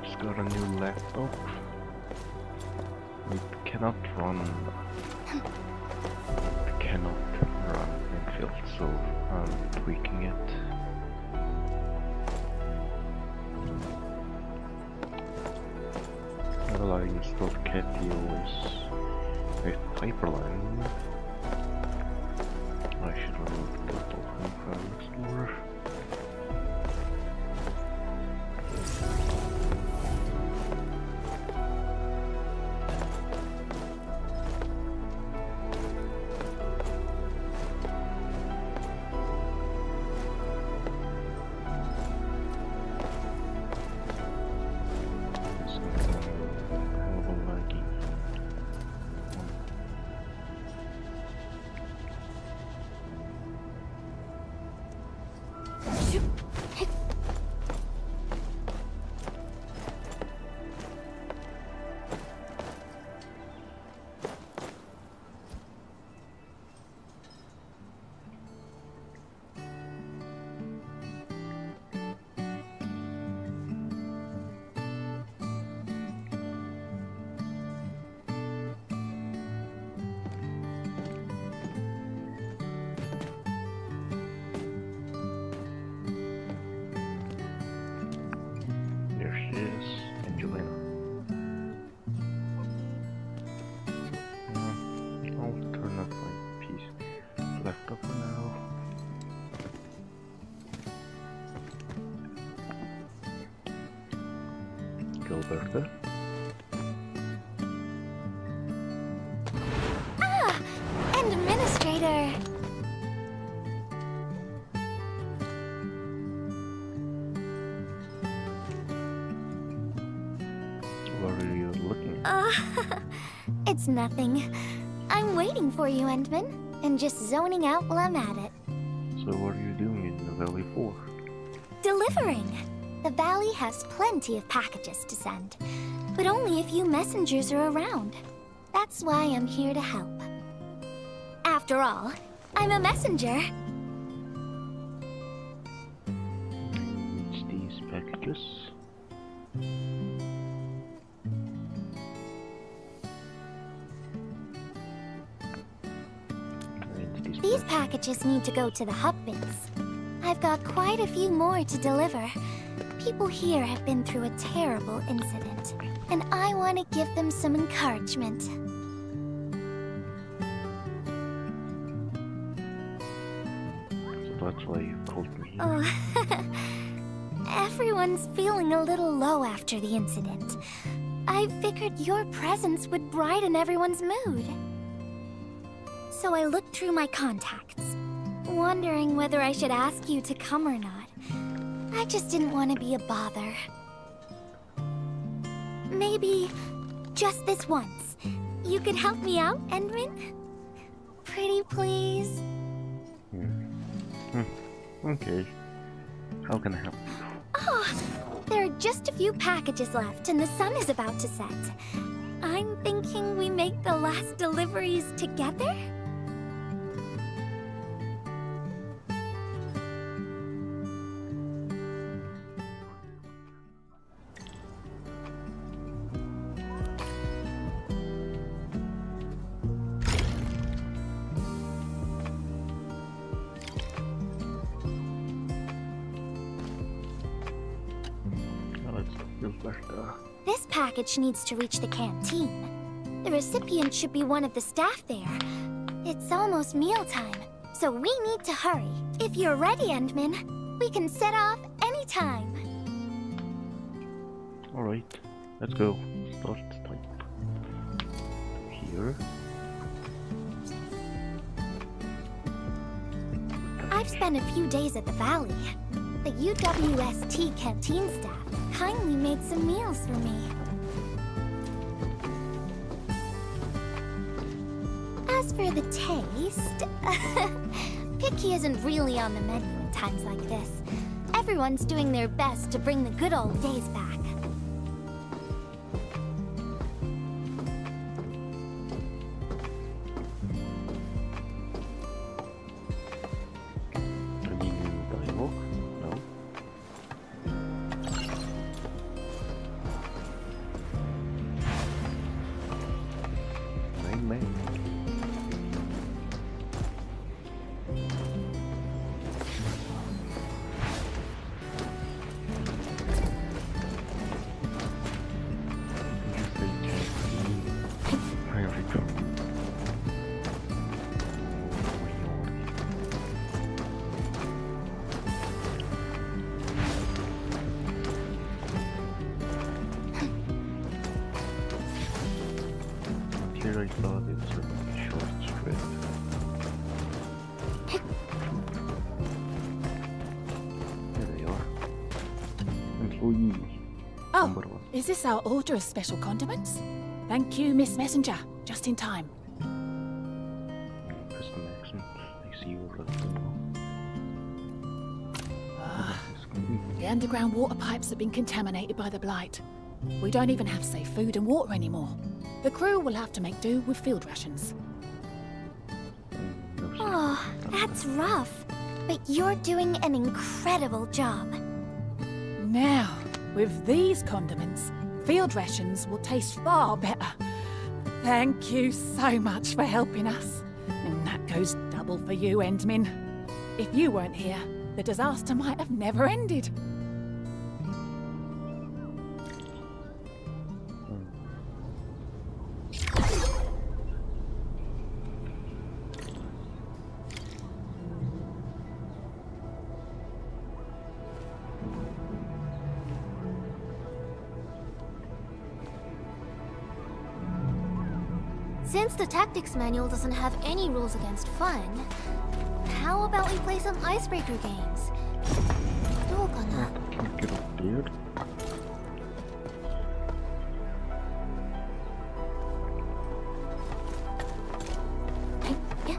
Just got a new laptop. It cannot run. It cannot run Endfield, so I'm tweaking it. Well, I installed KTOS with Hyperline. I should remove the laptop from File Explorer. Gilberta. Ah! And Administrator! What are you looking at? It's nothing. I'm waiting for you, Endman, and just zoning out while I'm at it. So what are you doing in the Valley 4? Delivering! The Valley has plenty of packages to send, but only a few messengers are around. That's why I'm here to help. After all, I'm a messenger. It's these packages. These packages need to go to the hub bins. I've got quite a few more to deliver. People here have been through a terrible incident, and I want to give them some encouragement. So that's why you called me. Oh, everyone's feeling a little low after the incident. I figured your presence would brighten everyone's mood. So I looked through my contacts, wondering whether I should ask you to come or not. I just didn't want to be a bother. Maybe just this once, you could help me out, Endman? Pretty please? Okay. How can I help? Oh, there are just a few packages left and the sun is about to set. I'm thinking we make the last deliveries together? This package needs to reach the canteen. The recipient should be one of the staff there. It's almost mealtime, so we need to hurry. If you're ready, Endman, we can set off anytime. Alright, let's go. Start type. Here. I've spent a few days at the Valley. The UWST canteen staff kindly made some meals for me. As for the taste, picky isn't really on the menu in times like this. Everyone's doing their best to bring the good old days back. me. Here I thought it was a short strip. Here they are. Employee. Oh, Number 1. is this our order of special condiments? Thank you, Miss Messenger. Just in time. Press the accent. I see you over the The underground water pipes have been contaminated by the blight. We don't even have safe food and water anymore. The crew will have to make do with field rations. Oh, that's rough. But you're doing an incredible job. Now, with these condiments, field rations will taste far better. Thank you so much for helping us. And that goes double for you, Endmin. If you weren't here, the disaster might have never ended. Since the tactics manual doesn't have any rules against fun, how about we play some icebreaker games? どうかな? Can't get a beard. Yeah.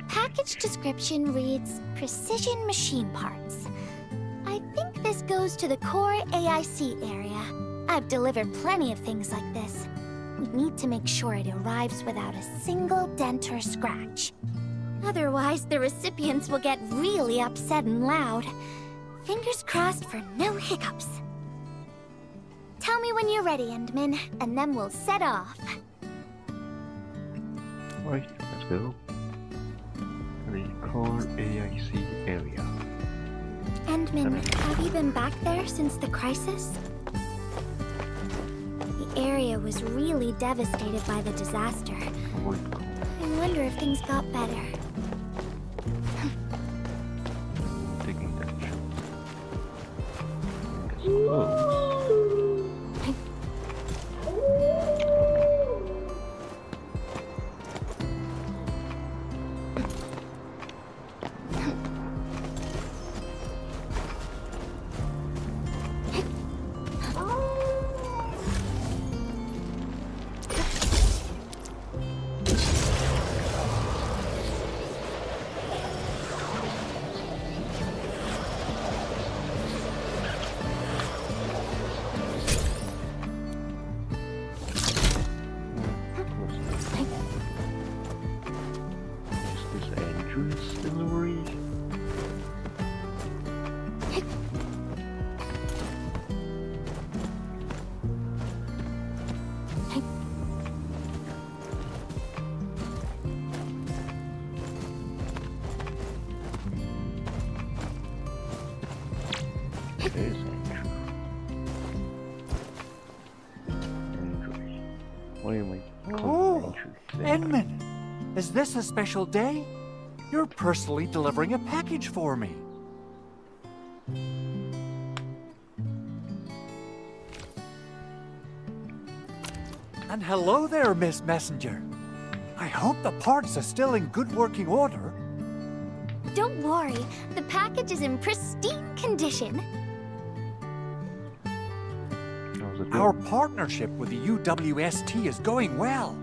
Package description reads precision machine parts. I think this goes to the core AIC area. I've delivered plenty of things like this. We need to make sure it arrives without a single dent or scratch. Otherwise, the recipients will get really upset and loud. Fingers crossed for no hiccups. Tell me when you're ready, Endmin, and then we'll set off. Right, let's go. The core AIC area. Endmin, have you been back there since the crisis? The area was really devastated by the disaster. Avoid call. I wonder if things got better. Taking that shot. Guess close. Delivery. There's Andrew. Why am I calling Andrew? Edmund, is this a special day? You're personally delivering a package for me. And hello there, Miss Messenger. I hope the parts are still in good working order. Don't worry, the package is in pristine condition. Oh, How's it Our going? partnership with the UWST is going well.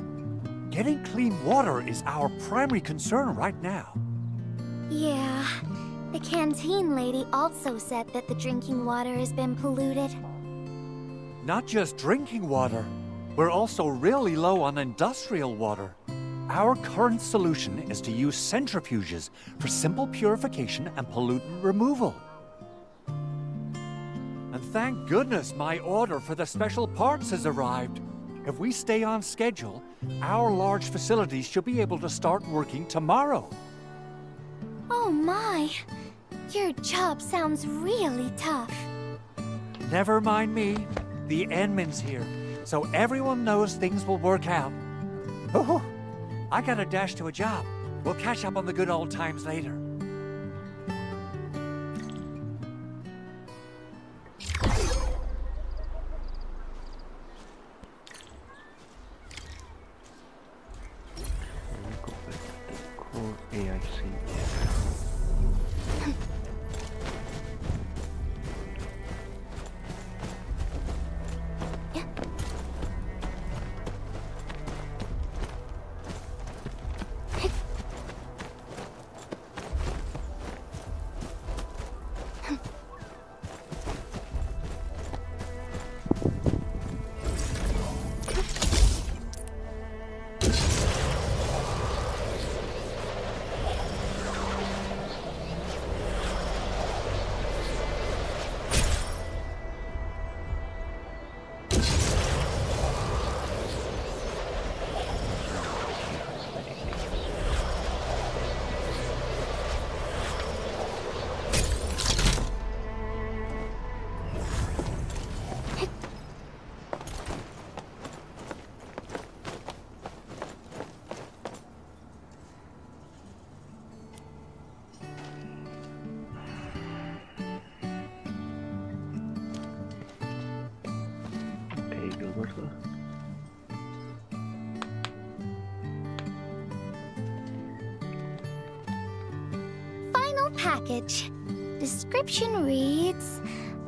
Getting clean water is our primary concern right now. Yeah, the canteen lady also said that the drinking water has been polluted. Not just drinking water, we're also really low on industrial water. Our current solution is to use centrifuges for simple purification and pollutant removal. And thank goodness my order for the special parts has arrived. If we stay on schedule, our large facilities should be able to start working tomorrow. Oh my! Your job sounds really tough. Never mind me. The Enman's here, so everyone knows things will work out. Oh, I gotta dash to a job. We'll catch up on the good old times later. We go back to the core AIC. Okay, Gilberto. Final package. Description reads...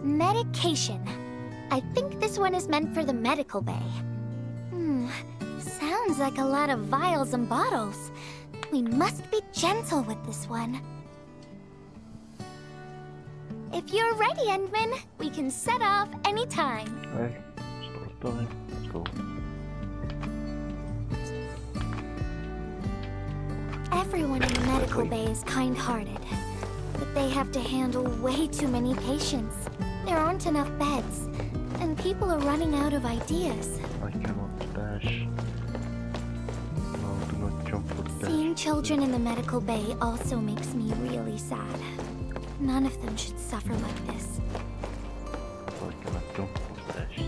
medication. I think this one is meant for the medical bay. Sounds like a lot of vials and bottles. We must be gentle with this one. If you're ready, Endman, we can set off anytime. Hey, start time. Let's go. Everyone in the medical bay is kind-hearted, but they have to handle way too many patients. There aren't enough beds, and people are running out of ideas. I cannot dash. No, do not jump for the dash. Seeing children in the medical bay also makes me really sad. None of them should suffer like this. I cannot jump for the dash. So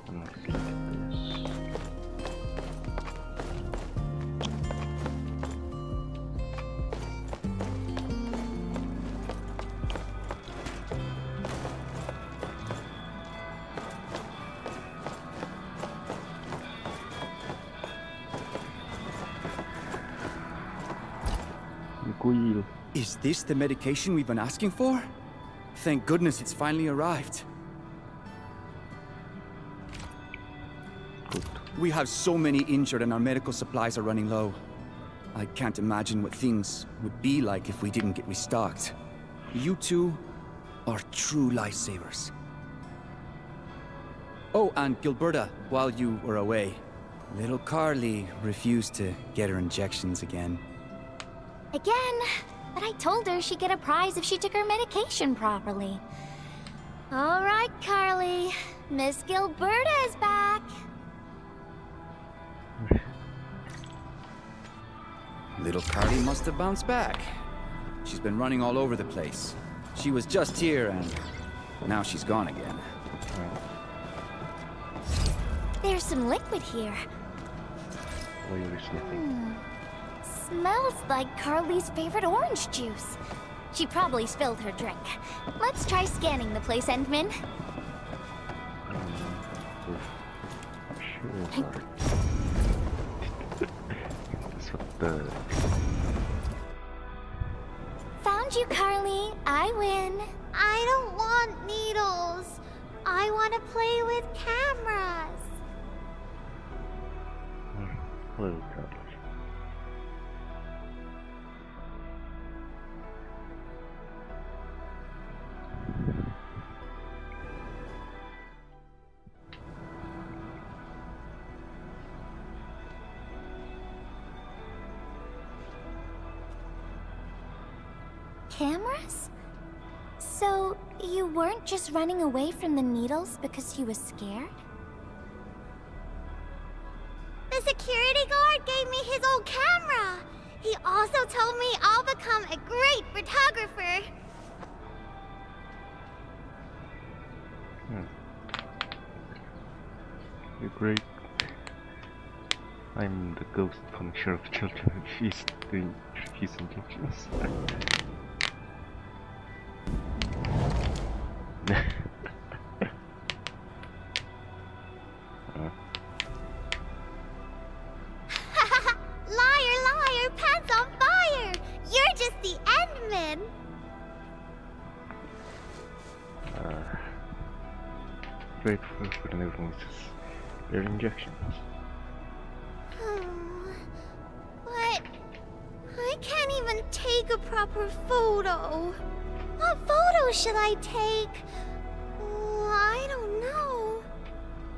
I'm gonna take corners like this. Cool. Is this the medication we've been asking for? Thank goodness it's finally arrived. Good. We have so many injured and our medical supplies are running low. I can't imagine what things would be like if we didn't get restocked. You two are true lifesavers. Oh, and Gilberta, while you were away, little Carly refused to get her injections again. Again, but I told her she'd get a prize if she took her medication properly. All right, Carly. Miss Gilberta is back. Little Carly must have bounced back. She's been running all over the place. She was just here and now she's gone again. There's some liquid here. Why are you sniffing? Smells like Carly's favorite orange juice. She probably spilled her drink. Let's try scanning the place, Endman. Sure. That's what the... Found you, Carly. I win. I don't want needles. want to play with cameras. Hello, Carly. Cameras? So, you weren't just running away from the needles because you were scared? The security guard gave me his old camera! He also told me I'll become a great photographer! You're great. I'm the ghost punisher of children. She's doing his injections. Liar, liar, pants on fire! You're just the Endman! Grateful for the new voices. Their injections. But I can't even take a proper photo. What photo should I take? Oh, I don't know.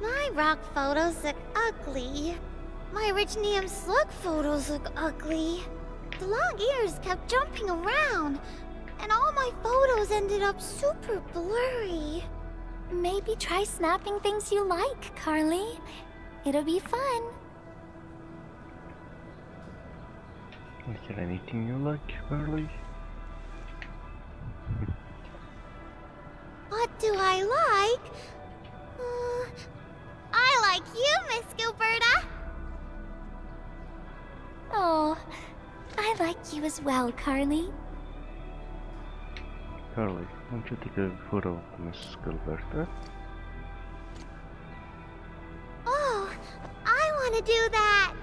My rock photos look ugly. My Rich Neum Slug photos look ugly. The long ears kept jumping around, and all my photos ended up super blurry. Maybe try snapping things you like, Carly. It'll be fun. Is there anything you like, Carly? What do I like? I like you, Miss Gilberta. Oh, I like you as well, Carly. Carly, won't you take a photo of Miss Gilberta? Oh, I want to do that.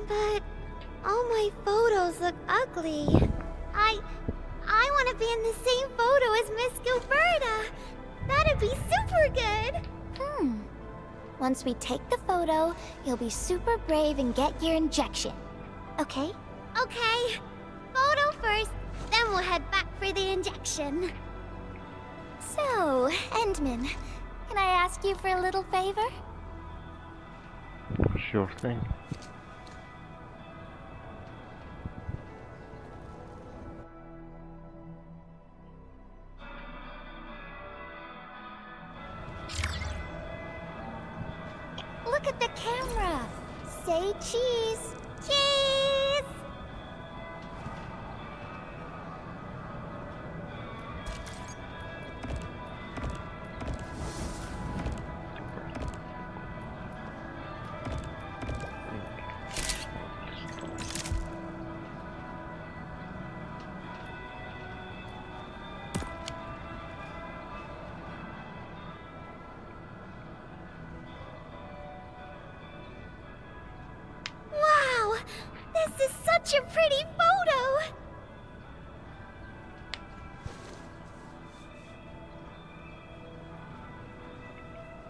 But all my photos look ugly. I want to be in the same photo as Miss Gilberta. That'd be super good. Once we take the photo, you'll be super brave and get your injection. Okay? Okay. Photo first, then we'll head back for the injection. So, Endman, can I ask you for a little favor? Sure thing. Look at the camera. Say cheese. Cheese! Wow! This is such a pretty photo!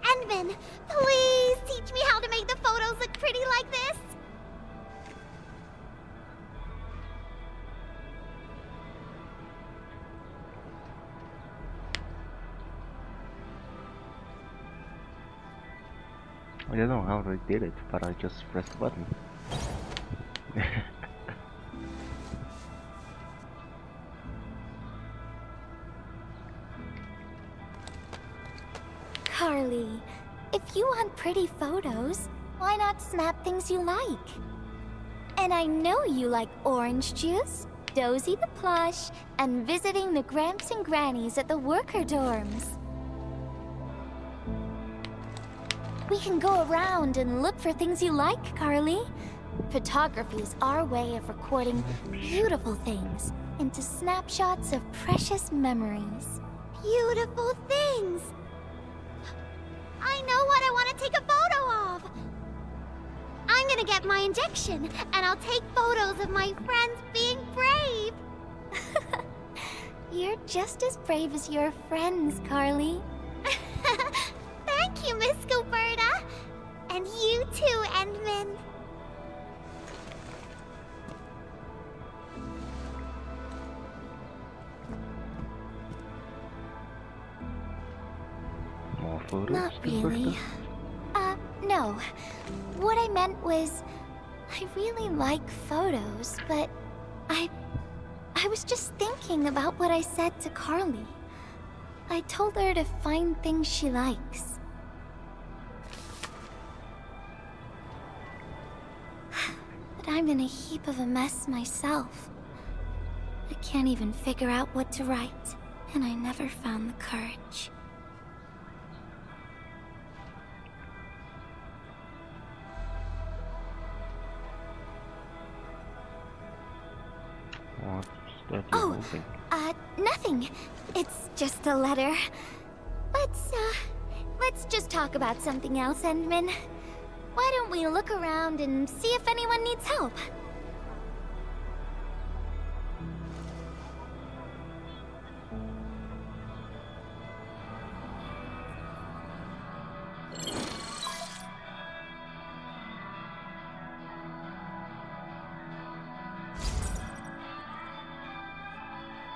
Endman, please teach me how to make the photos look pretty like this! I don't know how they did it, but I just pressed the button. Carly, if you want pretty photos, why not snap things you like? And I know you like orange juice, Dozy the plush, and visiting the Gramps and Grannies at the worker dorms. We can go around and look for things you like, Carly. Photography is our way of recording beautiful things into snapshots of precious memories. Beautiful things! I know what I want to take a photo of! I'm gonna get my injection, and I'll take photos of my friends being brave! You're just as brave as your friends, Carly. photos? Not really. No. What I meant was, I really like photos, but I was just thinking about what I said to Carly. I told her to find things she likes. But I'm in a heap of a mess myself. I can't even figure out what to write, and I never found the courage. What's that you're Oh, holding? Nothing. It's just a letter. Let's just talk about something else, Endman. Why don't we look around and see if anyone needs help?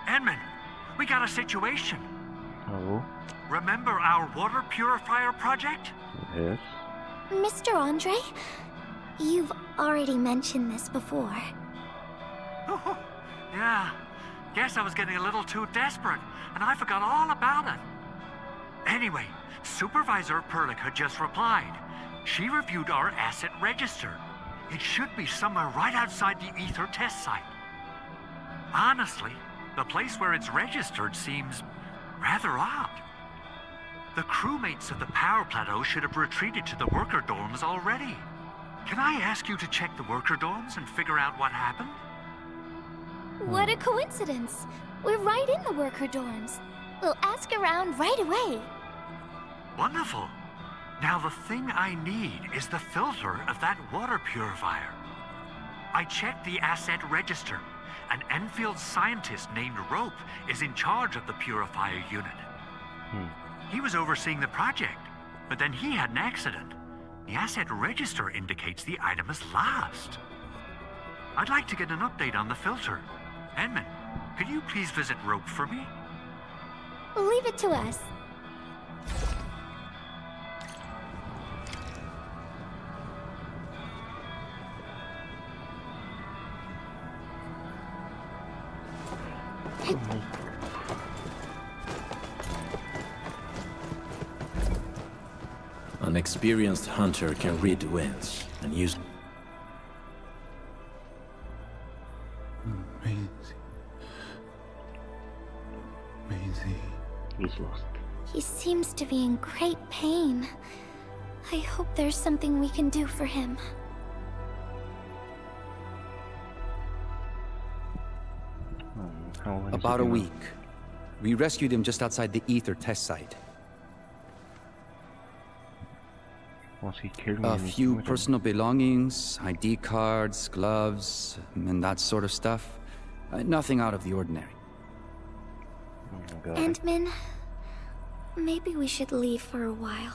Edmund, we got a situation. Oh, Remember our water purifier project? yes. Mr. Andre, you've already mentioned this before. Yeah. Guess I was getting a little too desperate, and I forgot all about it. Anyway, Supervisor Perlick had just replied. She reviewed our asset register. It should be somewhere right outside the Ether test site. Honestly, the place where it's registered seems rather odd. The crewmates of the power plateau should have retreated to the worker dorms already. Can I ask you to check the worker dorms and figure out what happened? What a coincidence. We're right in the worker dorms. We'll ask around right away. Wonderful. Now the thing I need is the filter of that water purifier. I checked the asset register. An Enfield scientist named Rope is in charge of the purifier unit. He was overseeing the project, but then he had an accident. The asset register indicates the item is lost. I'd like to get an update on the filter. Edmund, could you please visit Rope for me? Leave it to us. An experienced hunter can read winds and use... Maisie. He's lost. He seems to be in great pain. I hope there's something we can do for him. How long has About he a been week. We rescued him just outside the Ether test site. Was he carrying A anything few with him? personal belongings, ID cards, gloves, and that sort of stuff. Nothing out of the ordinary. Oh my god. Endman, maybe we should leave for a while.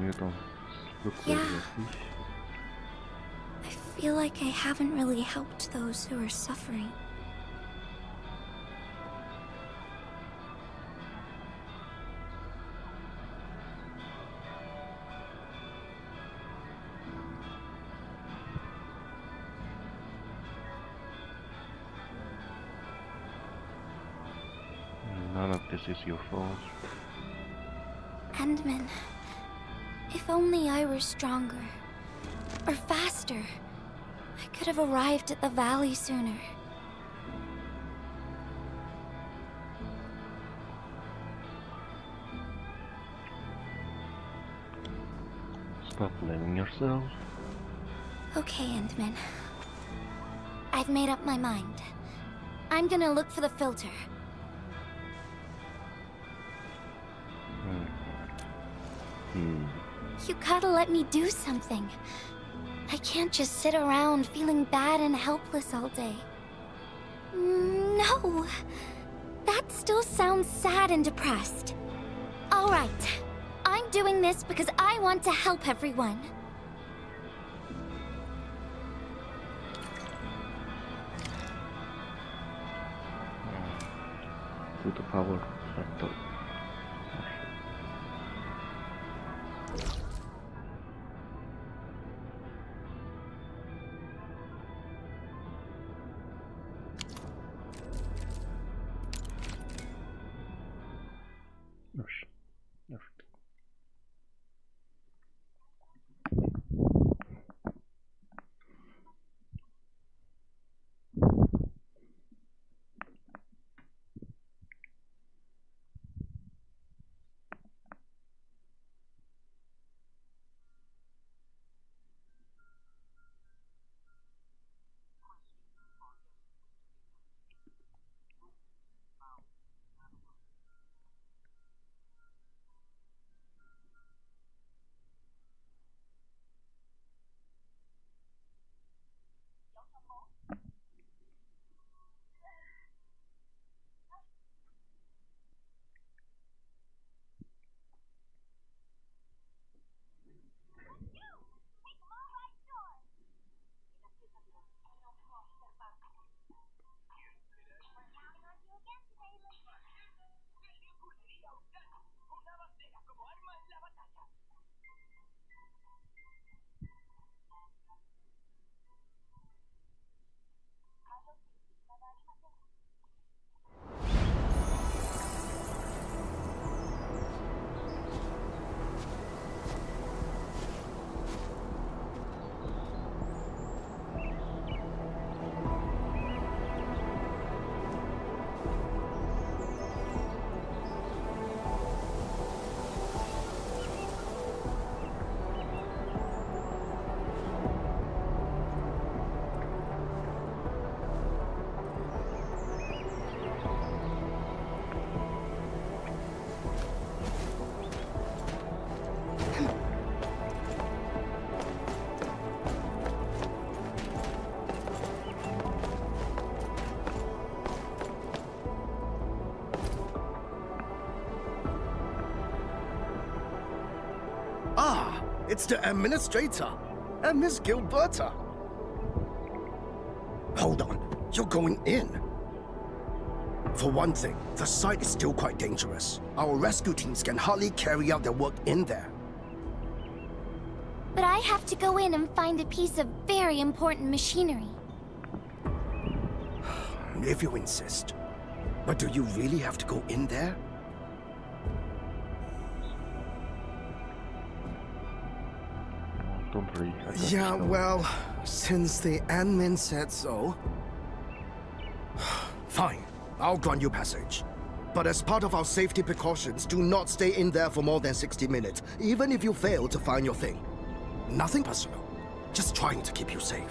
You don't look Yeah. very happy. I feel like I haven't really helped those who are suffering. None of this is your fault. Endman, if only I were stronger. Or faster. I could have arrived at the valley sooner. Stop blaming yourself. Okay, Endman. I've made up my mind. I'm gonna look for the filter. You gotta let me do something. I can't just sit around feeling bad and helpless all day. No! That still sounds sad and depressed. Alright. I'm doing this because I want to help everyone. To the power factor. Już. Ah, it's the administrator and Miss Gilberta. Hold on, you're going in. For one thing, the site is still quite dangerous. Our rescue teams can hardly carry out their work in there. But I have to go in and find a piece of very important machinery. If you insist. But do you really have to go in there? Don't worry. I got Yeah, you. well, since the admin said so... Fine, I'll grant you passage. But as part of our safety precautions, do not stay in there for more than 60 minutes, even if you fail to find your thing. Nothing personal. Just trying to keep you safe.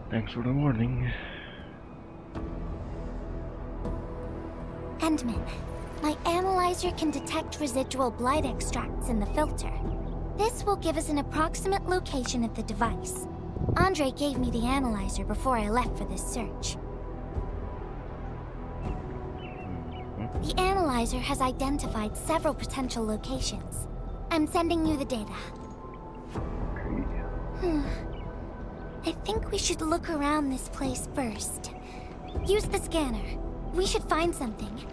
Thanks for the warning. Endman, my analyzer can detect residual blight extracts in the filter. This will give us an approximate location of the device. Andre gave me the analyzer before I left for this search. The analyzer has identified several potential locations. I'm sending you the data. I think we should look around this place first. Use the scanner. We should find something.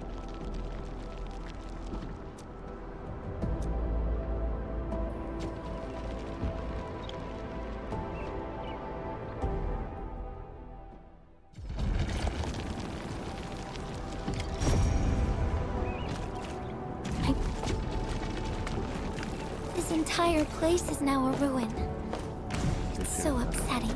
This entire place is now a ruin. It's so upsetting.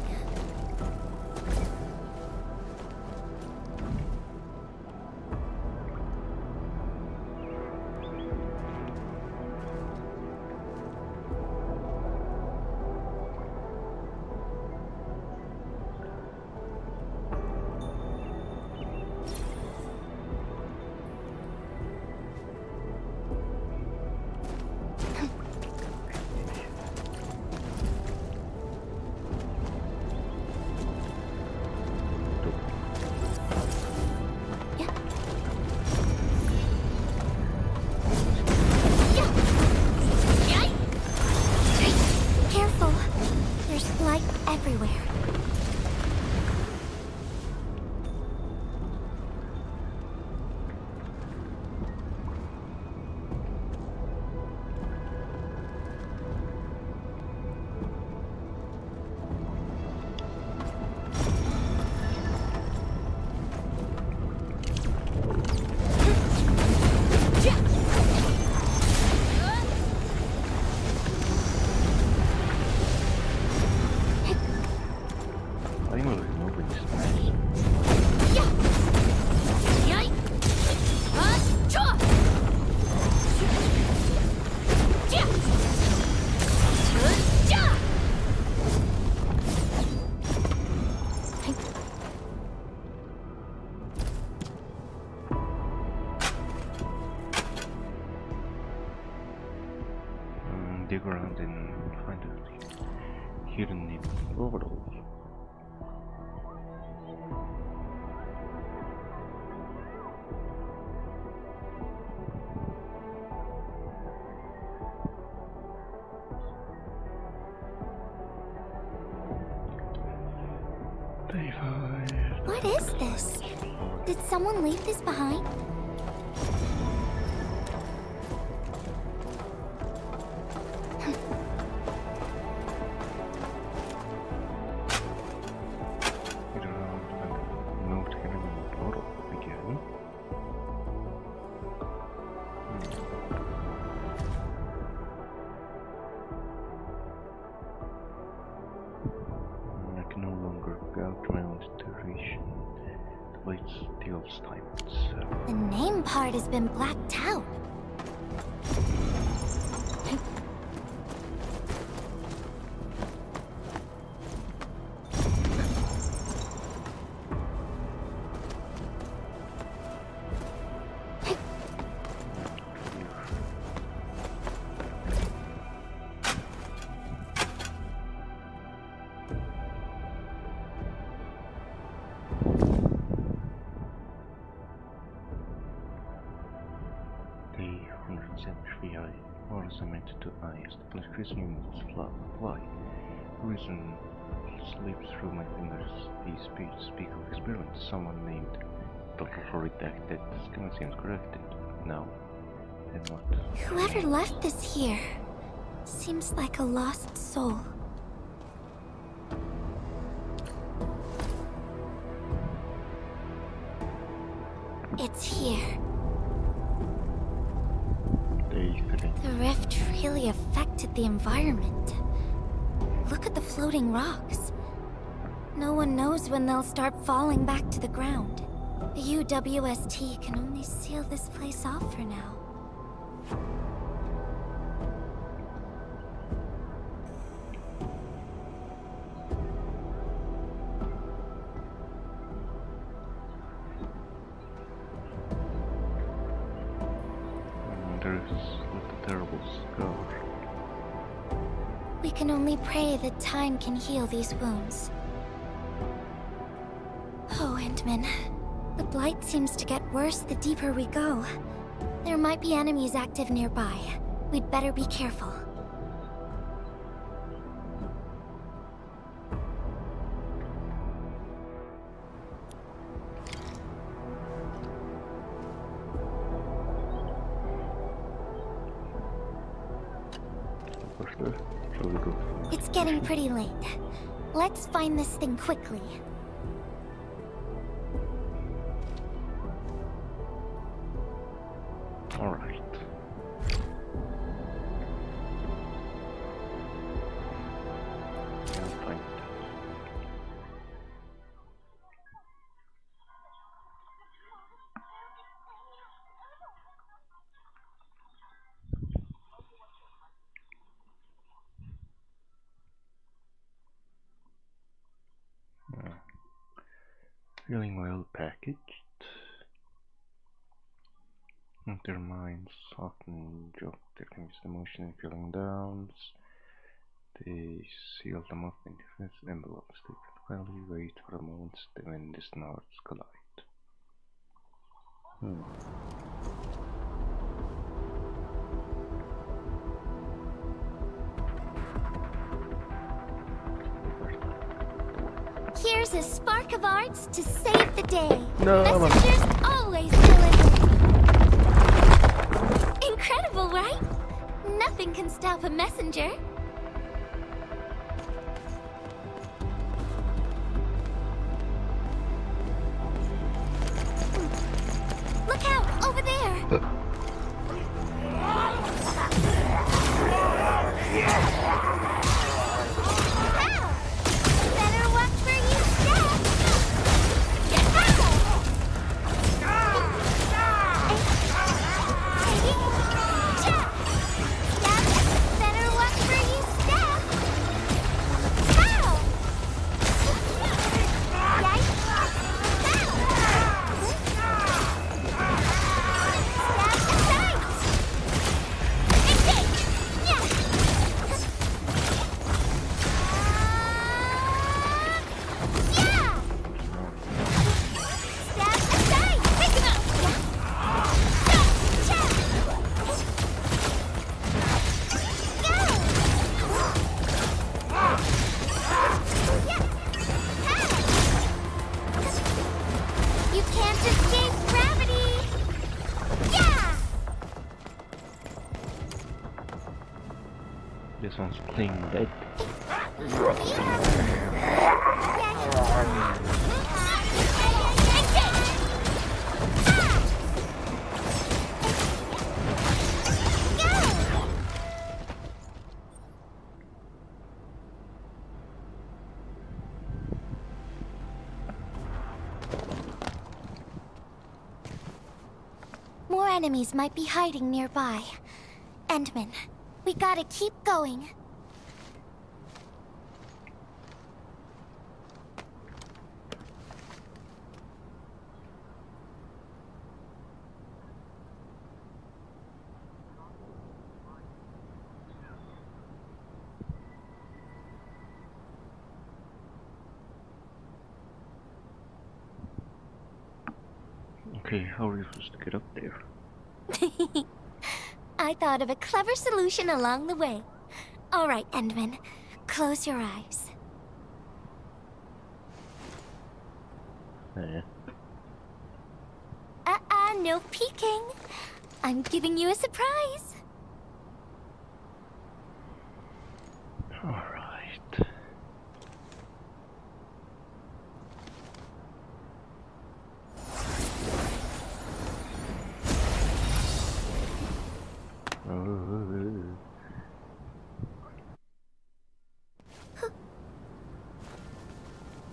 dig around and find a hidden portal. Day 5. What is this? Did someone leave this behind? Get around and note hidden portal again. I can no longer go around the region. The blade steals time, so The name part has been blacked out. Day 173. Orders are meant to eyes. The prescription units fly. Reason slips through my fingers. These speak of experience. Someone named Dr. Redacted. Schema seems corrected. Now, then what? Whoever left this here seems like a lost soul. It's here. Day 3. The rift really affected the environment. Look at the floating rocks. No one knows when they'll start falling back to the ground. The UWST can only seal this place off for now. There's a terrible scar. We can only pray that time can heal these wounds. Oh, Endman. The blight seems to get worse the deeper we go. There might be enemies active nearby. We'd better be careful. Shall we go? It's getting pretty late. Let's find this thing quickly. Alright. I'll find it. Feeling well packaged. Their minds often joke they can use the motion in feeling downs. They seal them up in defense envelopes. They frequently wait for the moments when the snarls collide. Here's a spark of arts to save the day. No, Messengers always deliver. Incredible, right? Nothing can stop a messenger. Look out, over there. Ow! Better watch where you step. Better watch where This one's playing dead. More enemies might be hiding nearby. Endman, we gotta keep going. Okay, how are we supposed to get up there? I thought of a clever solution along the way. All right, Endman, close your eyes. No peeking. I'm giving you a surprise. Alright.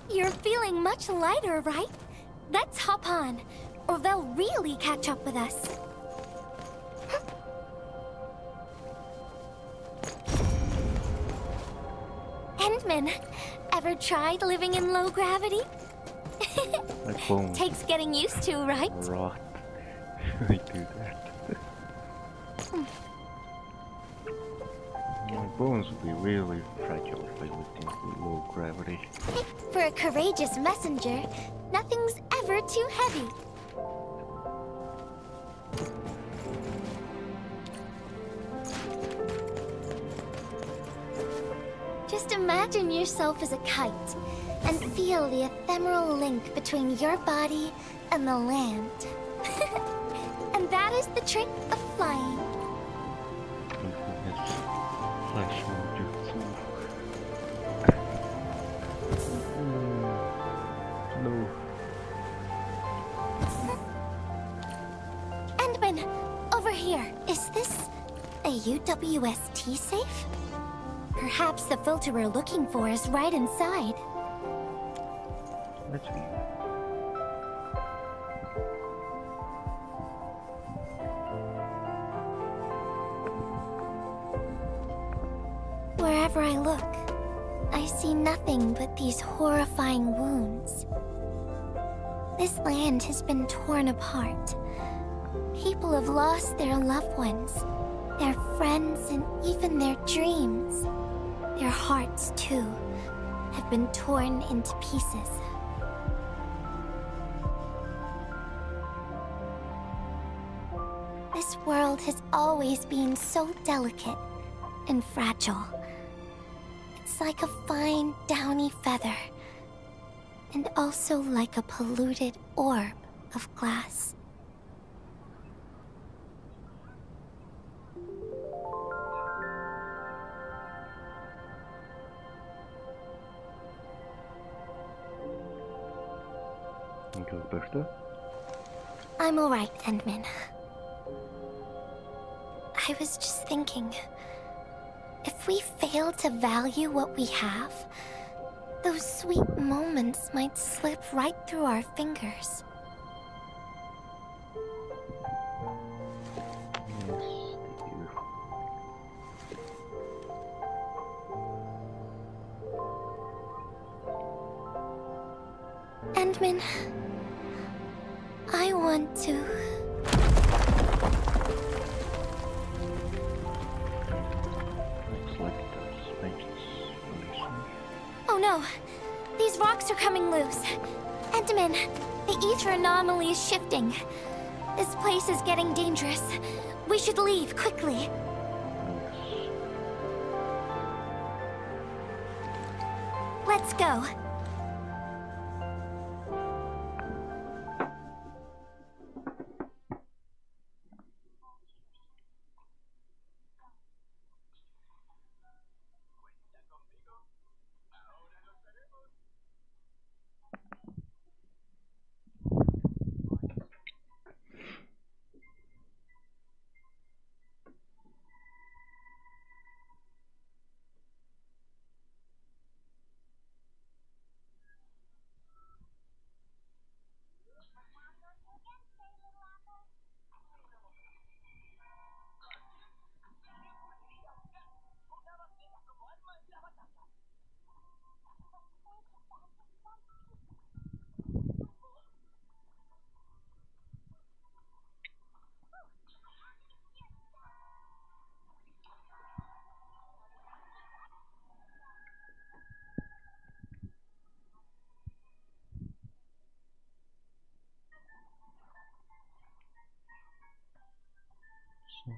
You're feeling much lighter, right? Let's hop on, or they'll really catch up with us. Endman, ever tried living in low gravity? My bones Takes getting used to, right? rot. I do that. My bones would be really fragile if I lived in low gravity. For a courageous messenger, nothing's ever too heavy. Just imagine yourself as a kite and feel the ephemeral link between your body and the land. And that is the trick of flying. Flash mode. No. Endman, over here. Is this a UWST safe? Perhaps the filter we're looking for is right inside. Let's see. Wherever I look, I see nothing but these horrifying wounds. This land has been torn apart. People have lost their loved ones, their friends, and even their dreams. Their hearts, too, have been torn into pieces. This world has always been so delicate and fragile. It's like a fine, downy feather, and also like a polluted orb of glass. I'm alright, Endman. I was just thinking, if we fail to value what we have, those sweet moments might slip right through our fingers. Yes, they do. Endman, I want to... Looks like the suspension's releasing. Oh no! These rocks are coming loose. Endman, the ether anomaly is shifting. This place is getting dangerous. We should leave quickly. Yes. Let's go.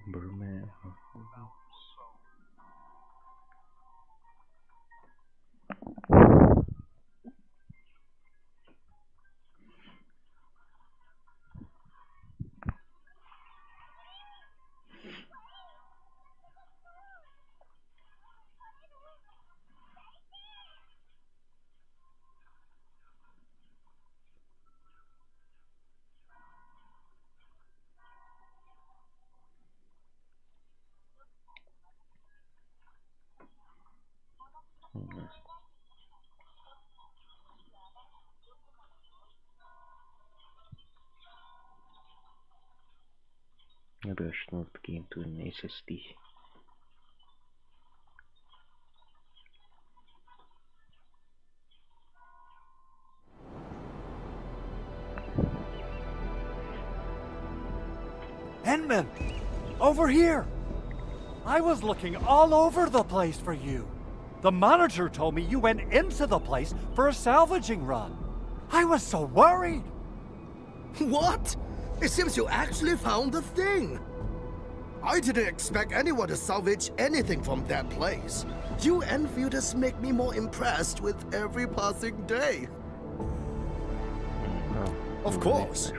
Burma. Maybe I should move the game to an SSD. Henman! Over here! I was looking all over the place for you. The manager told me you went into the place for a salvaging run. I was so worried. What? It seems you actually found the thing. I didn't expect anyone to salvage anything from that place. You Enfielders make me more impressed with every passing day. Of course.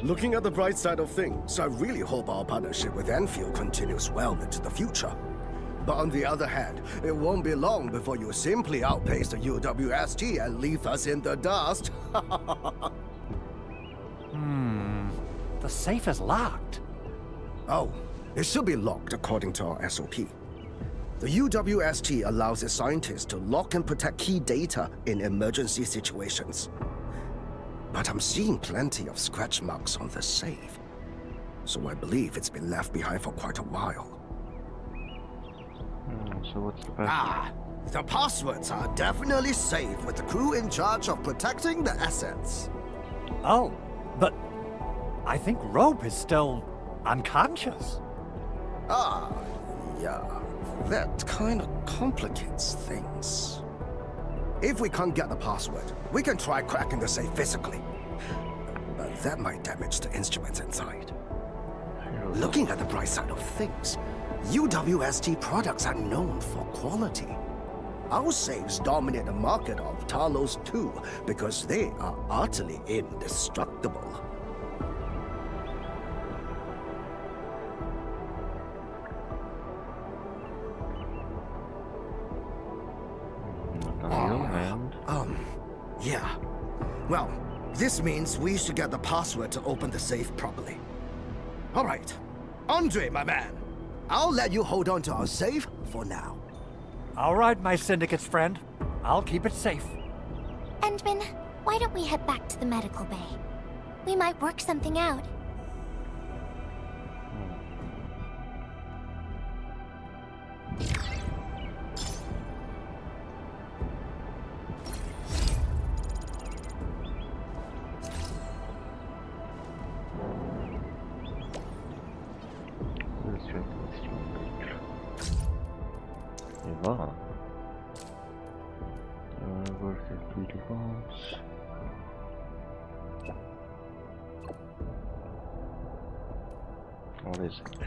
Looking at the bright side of things, I really hope our partnership with Endfield continues well into the future. But on the other hand, it won't be long before you simply outpace the UWST and leave us in the dust. The safe is locked. Oh, it should be locked according to our SOP. The UWST allows its scientists to lock and protect key data in emergency situations. But I'm seeing plenty of scratch marks on the safe, so I believe it's been left behind for quite a while. So what's the password? The passwords are definitely safe with the crew in charge of protecting the assets. Oh, but I think Rope is still unconscious. Yeah, that kind of complicates things. If we can't get the password, we can try cracking the safe physically. But that might damage the instruments inside. Looking at the bright side of things, UWST products are known for quality. Our safes dominate the market of Talos too, because they are utterly indestructible. Yeah. Well, this means we should get the password to open the safe properly. All right. Andre, my man. I'll let you hold on to our safe for now. All right, my syndicate's friend. I'll keep it safe. Endman, why don't we head back to the medical bay? We might work something out. Wow. Worth it, beauty bombs. What is it?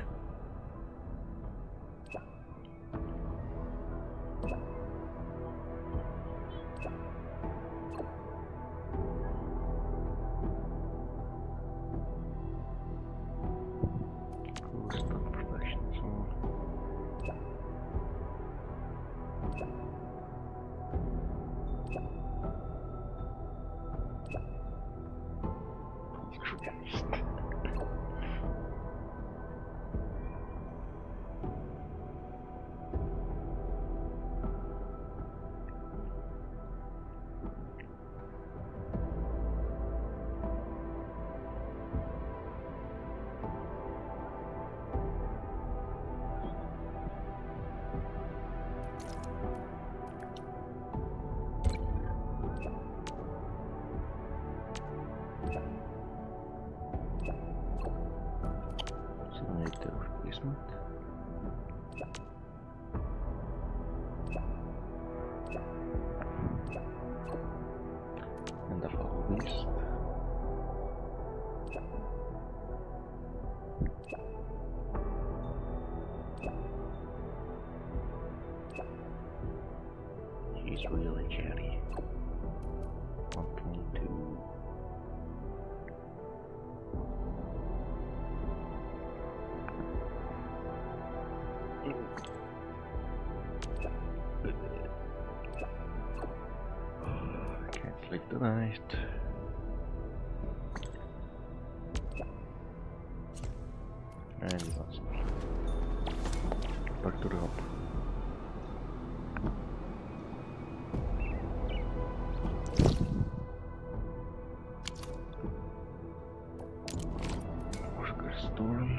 Cool stuff, professional zone. Simulate the replacement. And the whole beast. tonight. And that's back to the hub. Oscar Storm.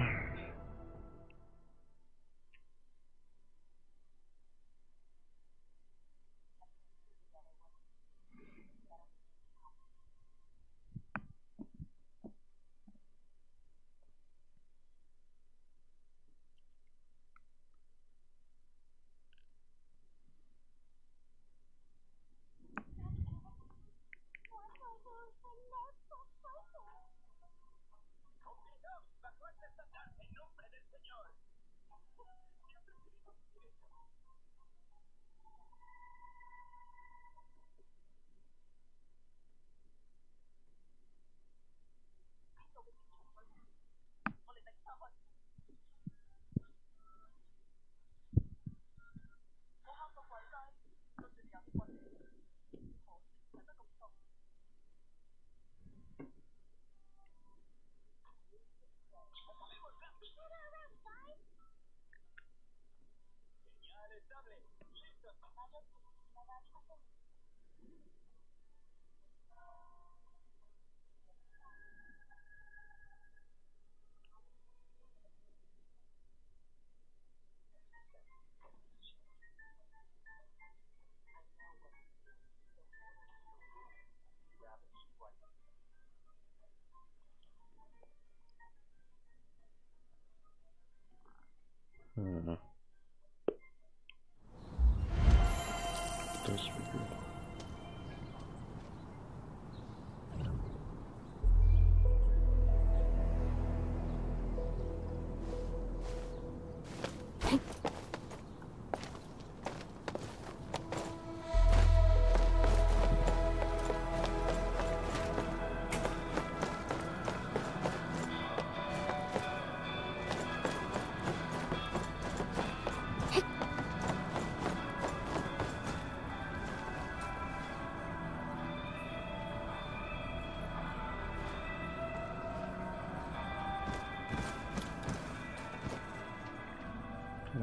Does figure.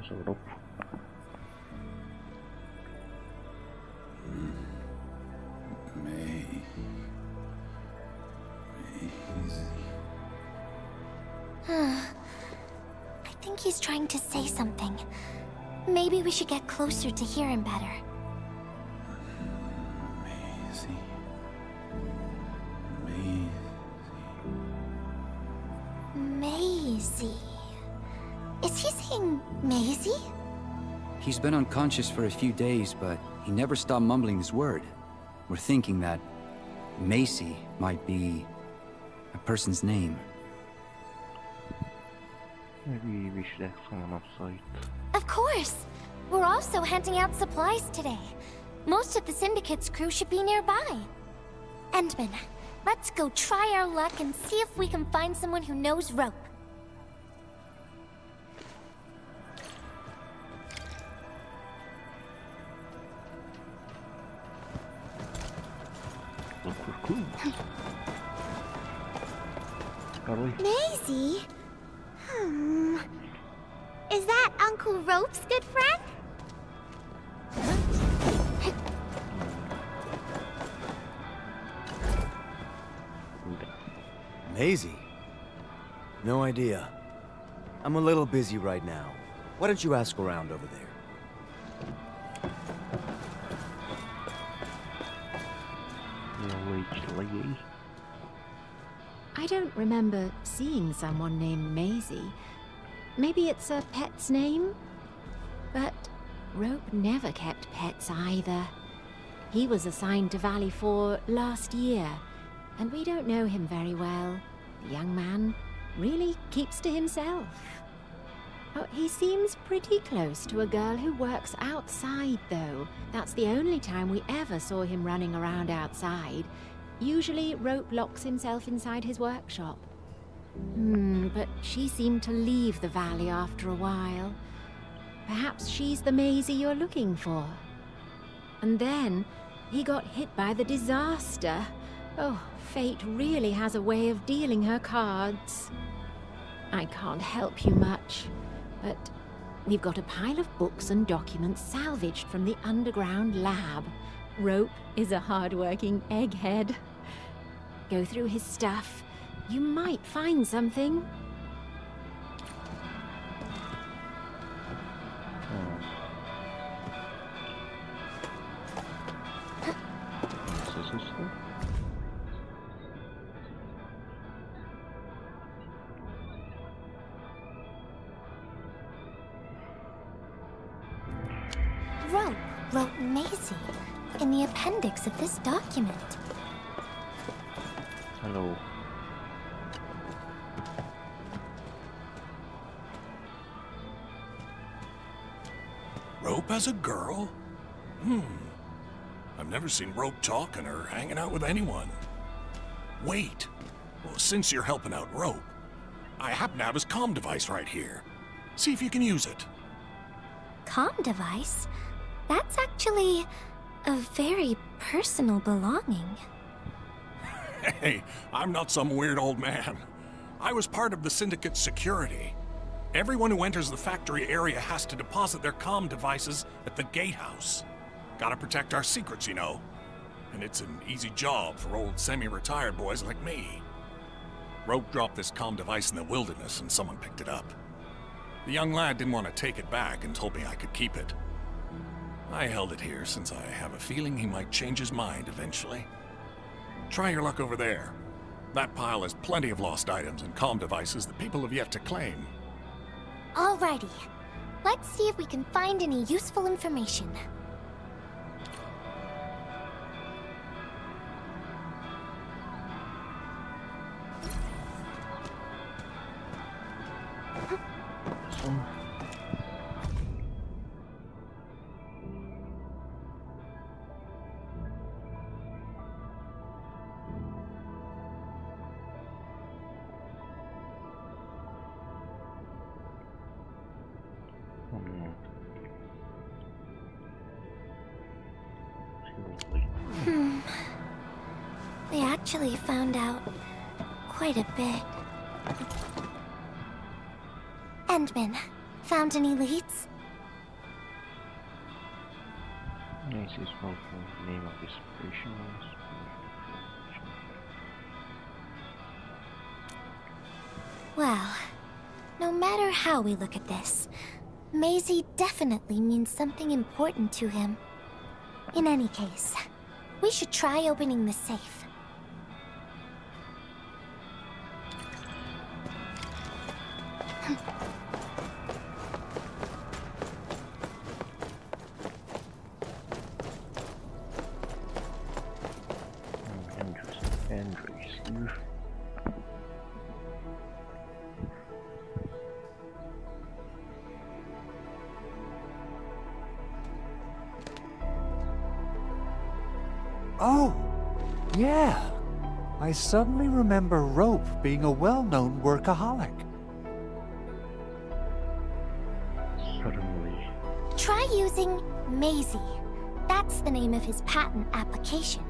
Se on loppu. I think he's trying to say something. Maybe we should get closer to hear him better. Maisie. Is he saying Maisie? He's been unconscious for a few days, but he never stopped mumbling his word. We're thinking that Macy might be a person's name. Maybe we should ask someone off-site. Of course! We're also handing out supplies today. Most of the Syndicate's crew should be nearby. Endman, let's go try our luck and see if we can find someone who knows rope. Maisie? Is that Uncle Rope's good friend? Maisie? No idea. I'm a little busy right now. Why don't you ask around over there? I don't remember seeing someone named Maisie. Maybe it's a pet's name? But Rope never kept pets either. He was assigned to Valley 4 last year, and we don't know him very well. The young man really keeps to himself. Oh, he seems pretty close to a girl who works outside, though. That's the only time we ever saw him running around outside. Usually, Rope locks himself inside his workshop. But she seemed to leave the valley after a while. Perhaps she's the Maisie you're looking for. And then, He got hit by the disaster. Oh, fate really has a way of dealing her cards. I can't help you much, but we've got a pile of books and documents salvaged from the underground lab. Rope is a hard-working egghead. Go through his stuff. You might find something. Rope wrote Maisie in the appendix of this document. Hello. Rope as a girl? I've never seen Rope talking or hanging out with anyone. Wait. Well, since you're helping out Rope, I happen to have his comm device right here. See if you can use it. Comm device? That's actually a very personal belonging. Hey, I'm not some weird old man. I was part of the Syndicate's security. Everyone who enters the factory area has to deposit their comm devices at the gatehouse. Gotta protect our secrets, you know. And it's an easy job for old semi-retired boys like me. Rope dropped this comm device in the wilderness and someone picked it up. The young lad didn't want to take it back and told me I could keep it. I held it here since I have a feeling he might change his mind eventually. Try your luck over there. That pile has plenty of lost items and comm devices that people have yet to claim. Alrighty. Let's see if we can find any useful information. Oh no. We actually found out quite a bit. Endman, found any leads? Macy's well from the name of this operation was. Well, no matter how we look at this, Maisie definitely means something important to him. In any case, we should try opening the safe. Andrews here. Oh, yeah. I suddenly remember Rope being a well-known workaholic. Suddenly. Try using Maisie. That's the name of his patent application.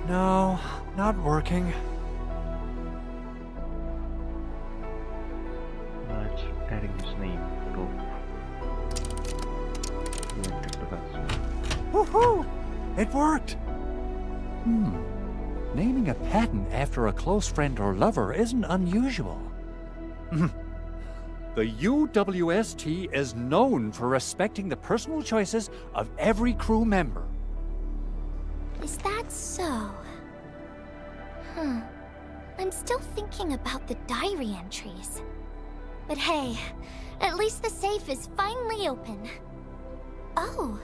No, not working. Let's adding his name. Go. Enter the vessel. Woohoo! It worked! Naming a patent after a close friend or lover isn't unusual. The UWST is known for respecting the personal choices of every crew member. Is that so? I'm still thinking about the diary entries. But hey, at least the safe is finally open. Oh,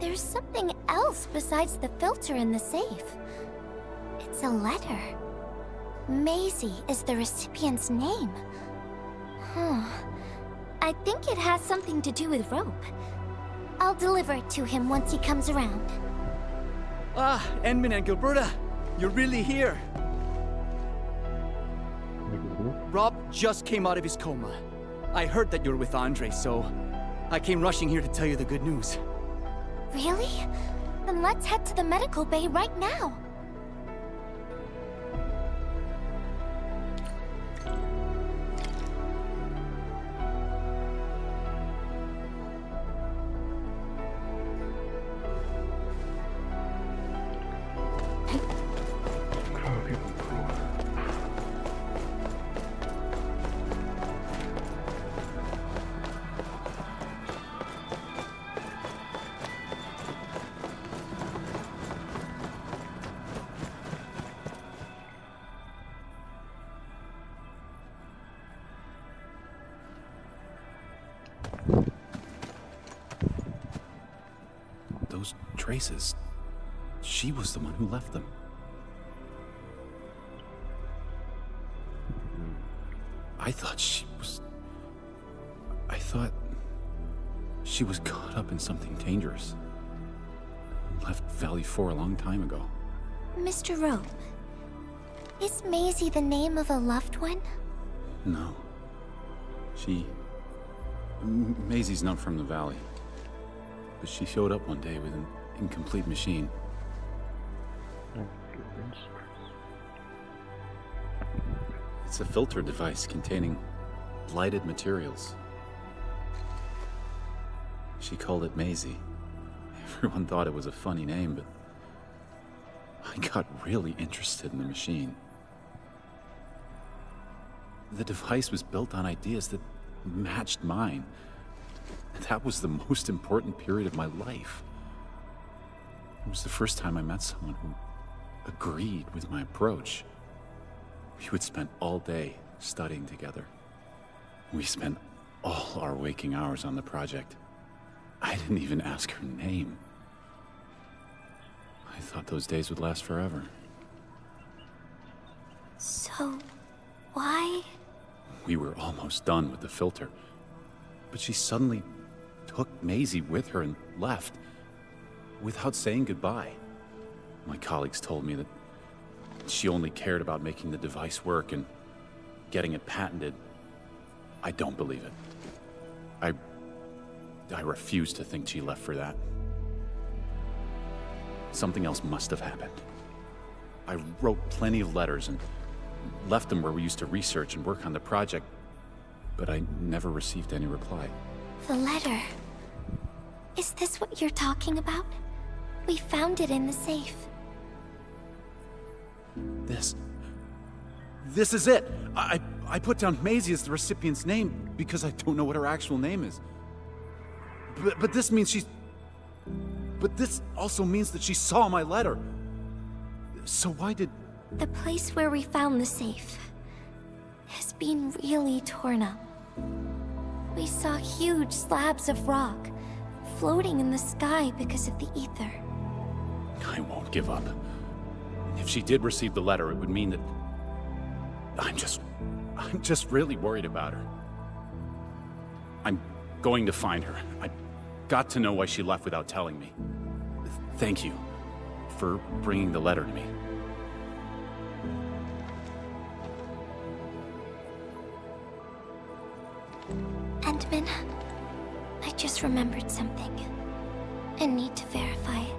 there's something else besides the filter in the safe. It's a letter. Maisie is the recipient's name. I think it has something to do with Rope. I'll deliver it to him once he comes around. Ah, Endman and Gilberta, you're really here. Rob just came out of his coma. I heard that you're with Andre, so I came rushing here to tell you the good news. Really? Then let's head to the medical bay right now. Those traces. She was the one who left them. I thought she was caught up in something dangerous. Left Valley 4 a long time ago. Mr. Rope, is Maisie the name of a loved one? No. Maisie's not from the Valley. But she showed up one day with an incomplete machine. It's a filter device containing blighted materials. She called it Maisie. Everyone thought it was a funny name, but I got really interested in the machine. The device was built on ideas that matched mine. And that was the most important period of my life. It was the first time I met someone who agreed with my approach. We would spend all day studying together. We spent all our waking hours on the project. I didn't even ask her name. I thought those days would last forever. So, why? We were almost done with the filter, but she suddenly took Maisie with her and left without saying goodbye. My colleagues told me that she only cared about making the device work and getting it patented. I don't believe it. I refuse to think she left for that. Something else must have happened. I wrote plenty of letters and left them where we used to research and work on the project, but I never received any reply. The letter. Is this what you're talking about? We found it in the safe. This is it! I put down Maisie as the recipient's name because I don't know what her actual name is. But this means she's... But this also means that she saw my letter. So why did... The place where we found the safe has been really torn up. We saw huge slabs of rock floating in the sky because of the ether. I won't give up. If she did receive the letter, it would mean that... I'm just really worried about her. I'm going to find her. I got to know why she left without telling me. Thank you for bringing the letter to me. Endman, I just remembered something. I need to verify it.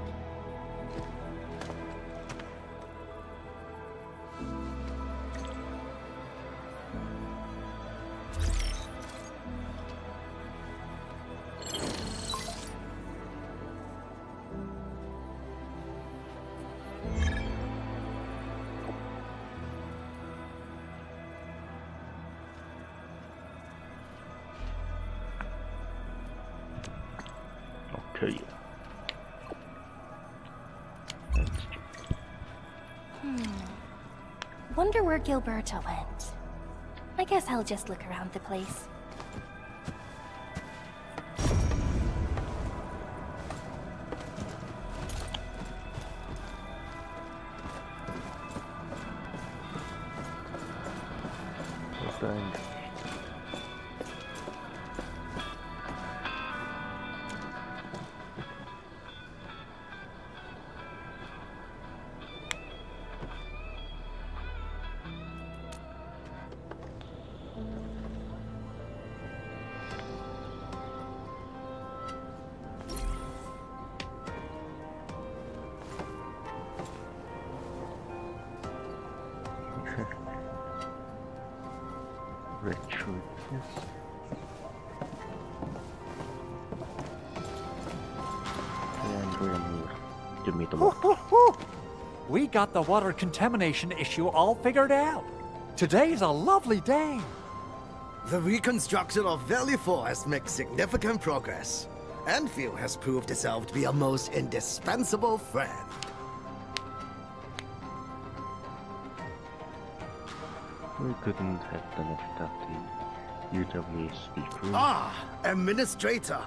Okay. Wonder where Gilberto went. I guess I'll just look around the place. Yes. And we're here to meet the monk. We got the water contamination issue all figured out. Today's a lovely day. The reconstruction of Valley 4 has made significant progress. Endfield has proved itself to be a most indispensable friend. We couldn't have done it without the UWAC crew. Ah, Administrator!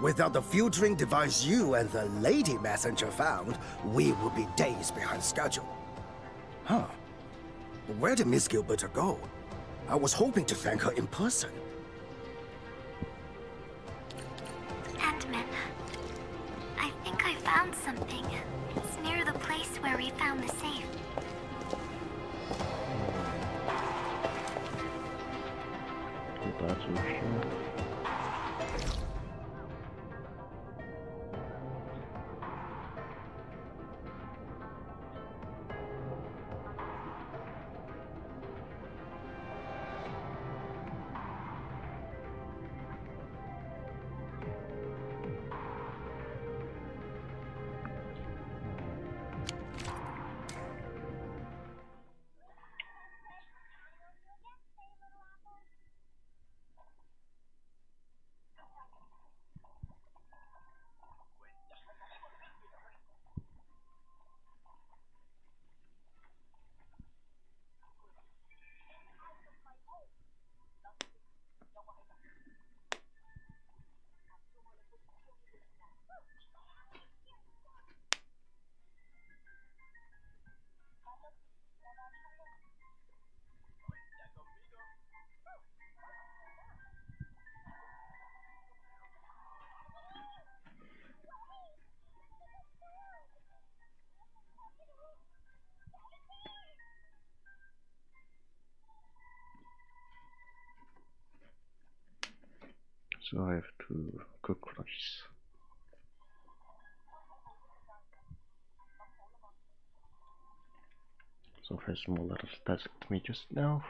Without the filtering device you and the lady messenger found, we would be days behind schedule. Huh. Where did Miss Gilberta go? I was hoping to thank her in person. Ant-Man, I think I found something. It's near the place where we found the safe. That's for sure. So I have to cook rice. So first Muller tasked me just now.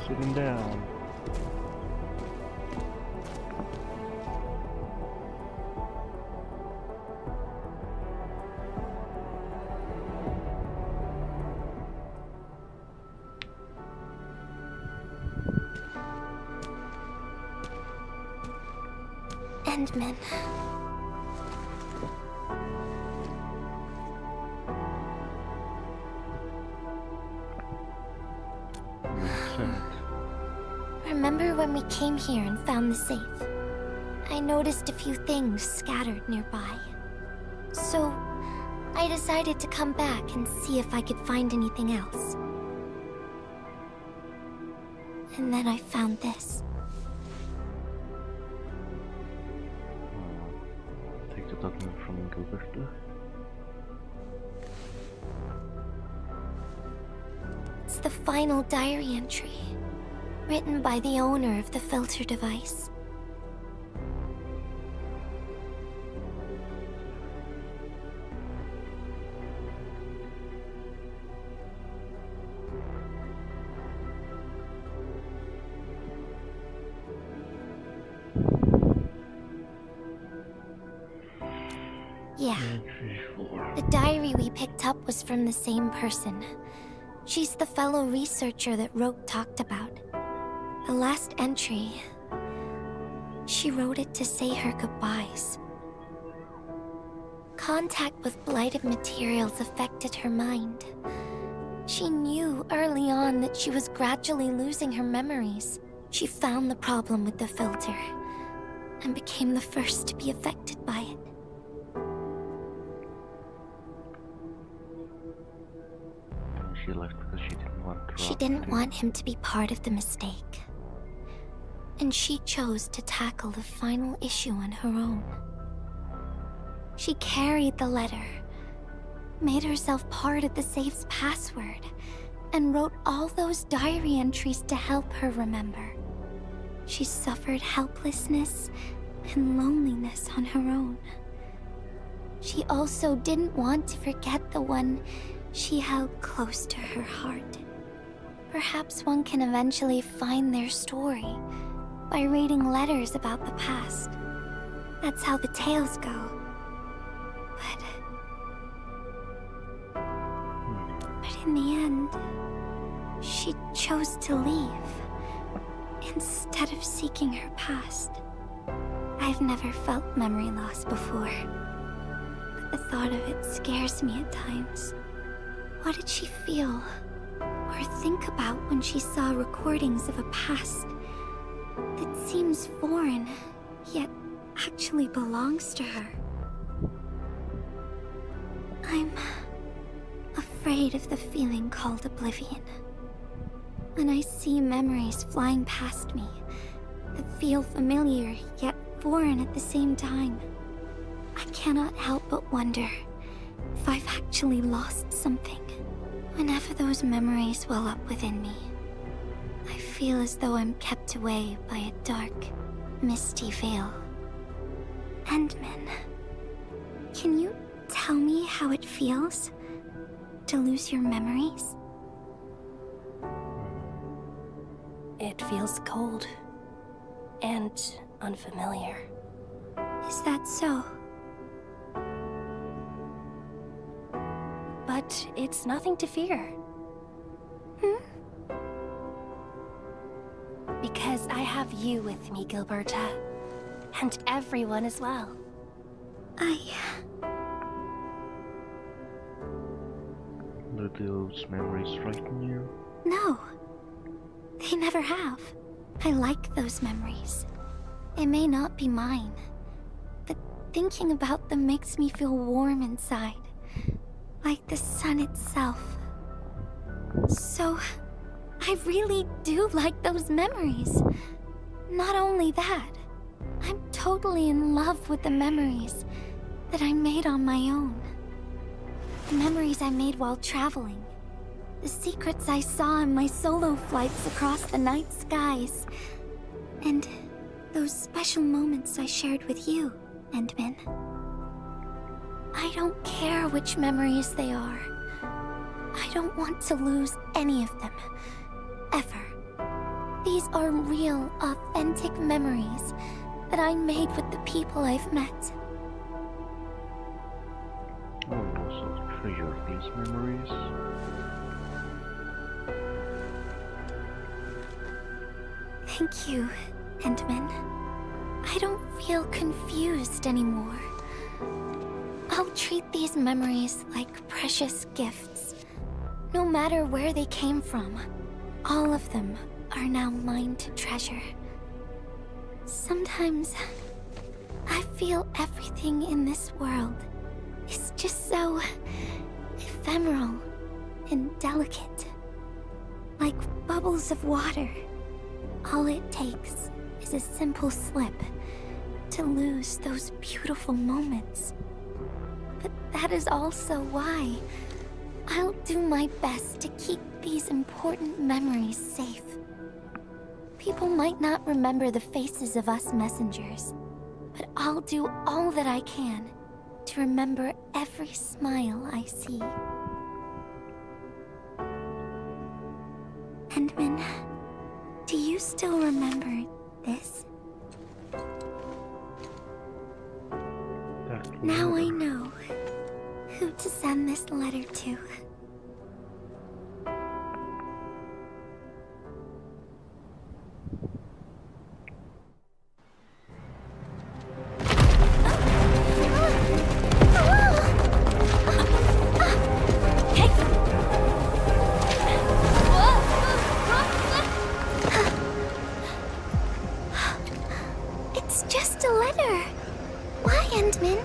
Sitting down. Endman. Remember when we came here and found the safe? I noticed a few things scattered nearby. So, I decided to come back and see if I could find anything else. And then I found this. Take the document from Gilberta. It's the final diary entry, written by the owner of the filter device. The diary we picked up was from the same person. She's the fellow researcher that Roke talked about. The last entry, she wrote it to say her goodbyes. Contact with blighted materials affected her mind. She knew early on that she was gradually losing her memories. She found the problem with the filter and became the first to be affected by it. She left because she didn't want to. She didn't want him to be part of the mistake. And she chose to tackle the final issue on her own. She carried the letter, made herself part of the safe's password, and wrote all those diary entries to help her remember. She suffered helplessness and loneliness on her own. She also didn't want to forget the one she held close to her heart. Perhaps one can eventually find their story by reading letters about the past. That's how the tales go. But in the end, she chose to leave instead of seeking her past. I've never felt memory loss before, but the thought of it scares me at times. What did she feel or think about when she saw recordings of a past that seems foreign, yet actually belongs to her? I'm afraid of the feeling called oblivion. When I see memories flying past me that feel familiar yet foreign at the same time, I cannot help but wonder if I've actually lost something. Whenever those memories well up within me, I feel as though I'm kept away by a dark, misty veil. Endman, can you tell me how it feels to lose your memories? It feels cold and unfamiliar. Is that so? But it's nothing to fear. Because I have you with me, Gilberta. And everyone as well. Do those memories frighten you? No. They never have. I like those memories. They may not be mine, but thinking about them makes me feel warm inside. Like the sun itself. So, I really do like those memories. Not only that, I'm totally in love with the memories that I made on my own. The memories I made while traveling. The secrets I saw in my solo flights across the night skies. And those special moments I shared with you, Endman. I don't care which memories they are. I don't want to lose any of them. Ever. These are real, authentic memories that I made with the people I've met. I will also treasure these memories. Thank you, Endman. I don't feel confused anymore. I'll treat these memories like precious gifts. No matter where they came from, all of them are now mine to treasure. Sometimes, I feel everything in this world is just so ephemeral and delicate. Like bubbles of water. All it takes is a simple slip to lose those beautiful moments. But that is also why I'll do my best to keep these important memories safe. People might not remember the faces of us messengers, but I'll do all that I can to remember every smile I see. Endman, do you still remember this? Now I know who to send this letter to. It's just a letter. Why, Endman?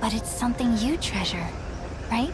But it's something you treasure, right?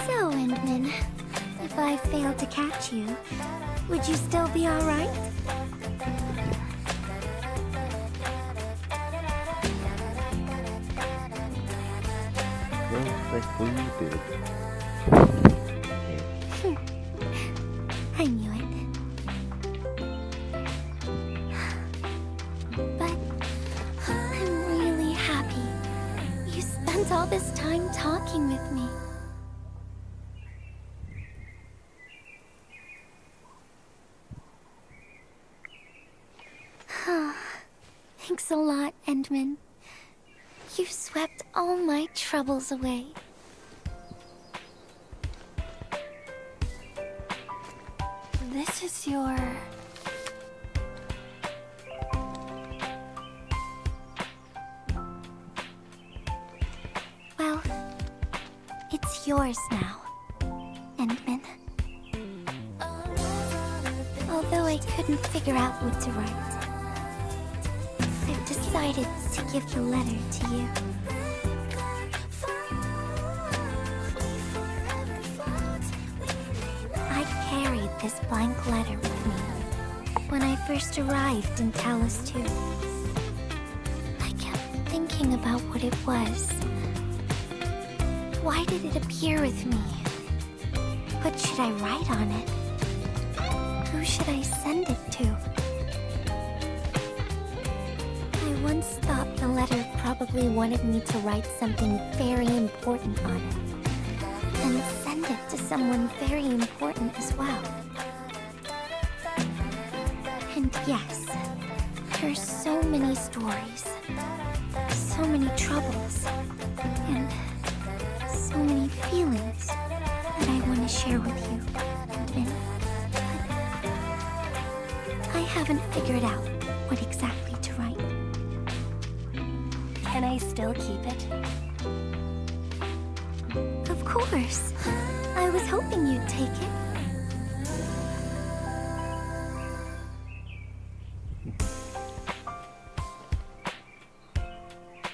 So, Endman, if I failed to catch you, would you still be alright? Well, thankfully you did. I knew it. But I'm really happy you spent all this time talking with me. Thanks a lot, Endman. You swept all my troubles away. This is your... Well, it's yours now, Endman. Although I couldn't figure out what to write, I've decided to give the letter to you. I carried this blank letter with me when I first arrived in Talos 2. I kept thinking about what it was. Why did it appear with me? What should I write on it? Who should I send it to? I once thought the letter probably wanted me to write something very important on it, and send it to someone very important as well. And yes, there are so many stories, so many troubles, and so many feelings that I want to share with you, Endman. But I haven't figured out what exactly to write. Can I still keep it? Of course. I was hoping you'd take it.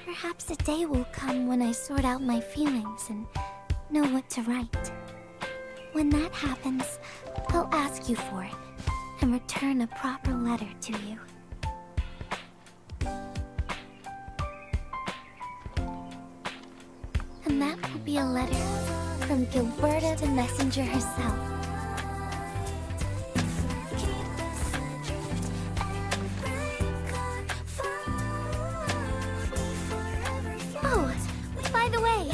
Perhaps a day will come when I sort out my feelings and know what to write. When that happens, I'll ask you for it and return a proper letter to you. And that will be a letter from Gilberta the Messenger herself. Hey!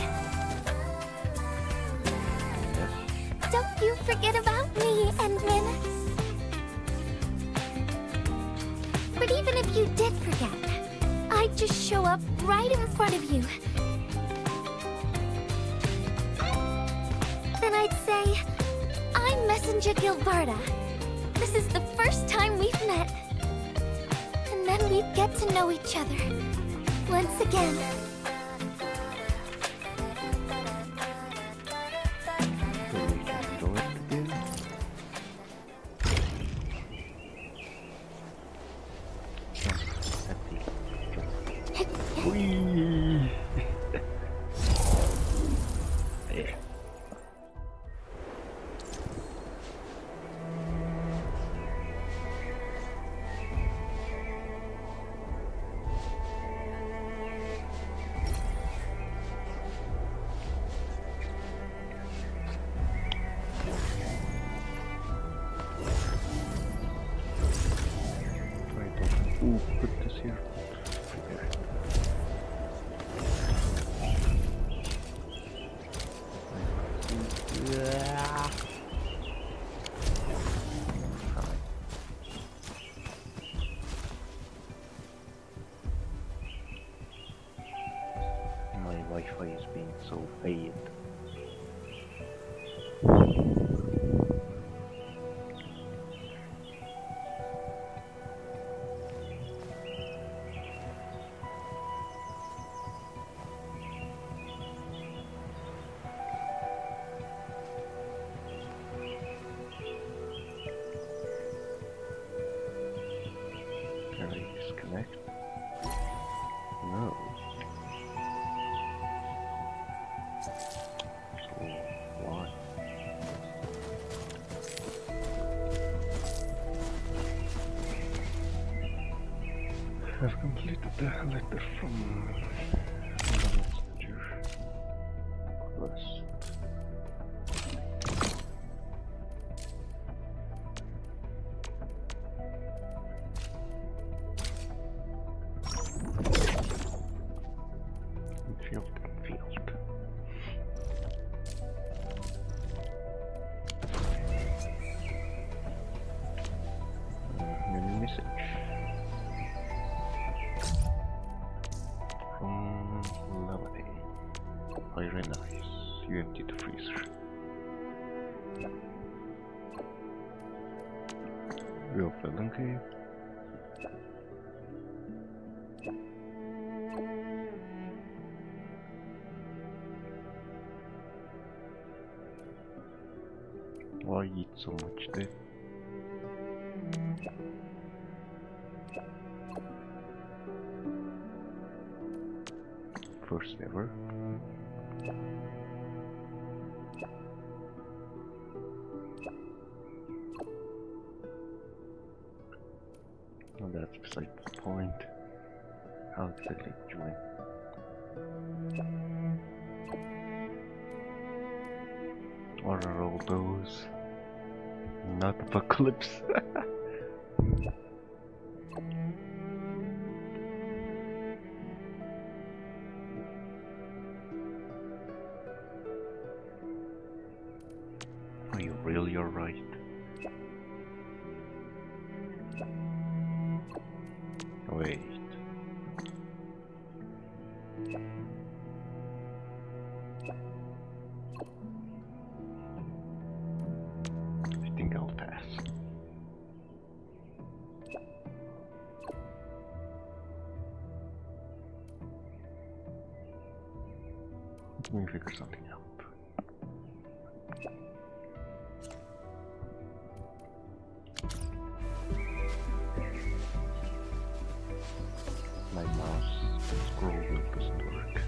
Don't you forget about me, Endman! But even if you did forget, I'd just show up right in front of you. Then I'd say, I'm Messenger Gilberta. This is the first time we've met. And then we'd get to know each other. Once again. Put this here. My Wi-Fi is being so bad. Can I disconnect? No. So why? I've completed the letter from the messenger quest. Endfield. New message from Lovely. I realize you emptied the freezer. Real feeling cave. Why eat so much then? First ever. Well, that's beside the point. How exactly did you win? What are all those? Not apocalypse. Are you really alright? Wait. I think I'll pass. Let me figure something out. My mouse scroll wheel doesn't work.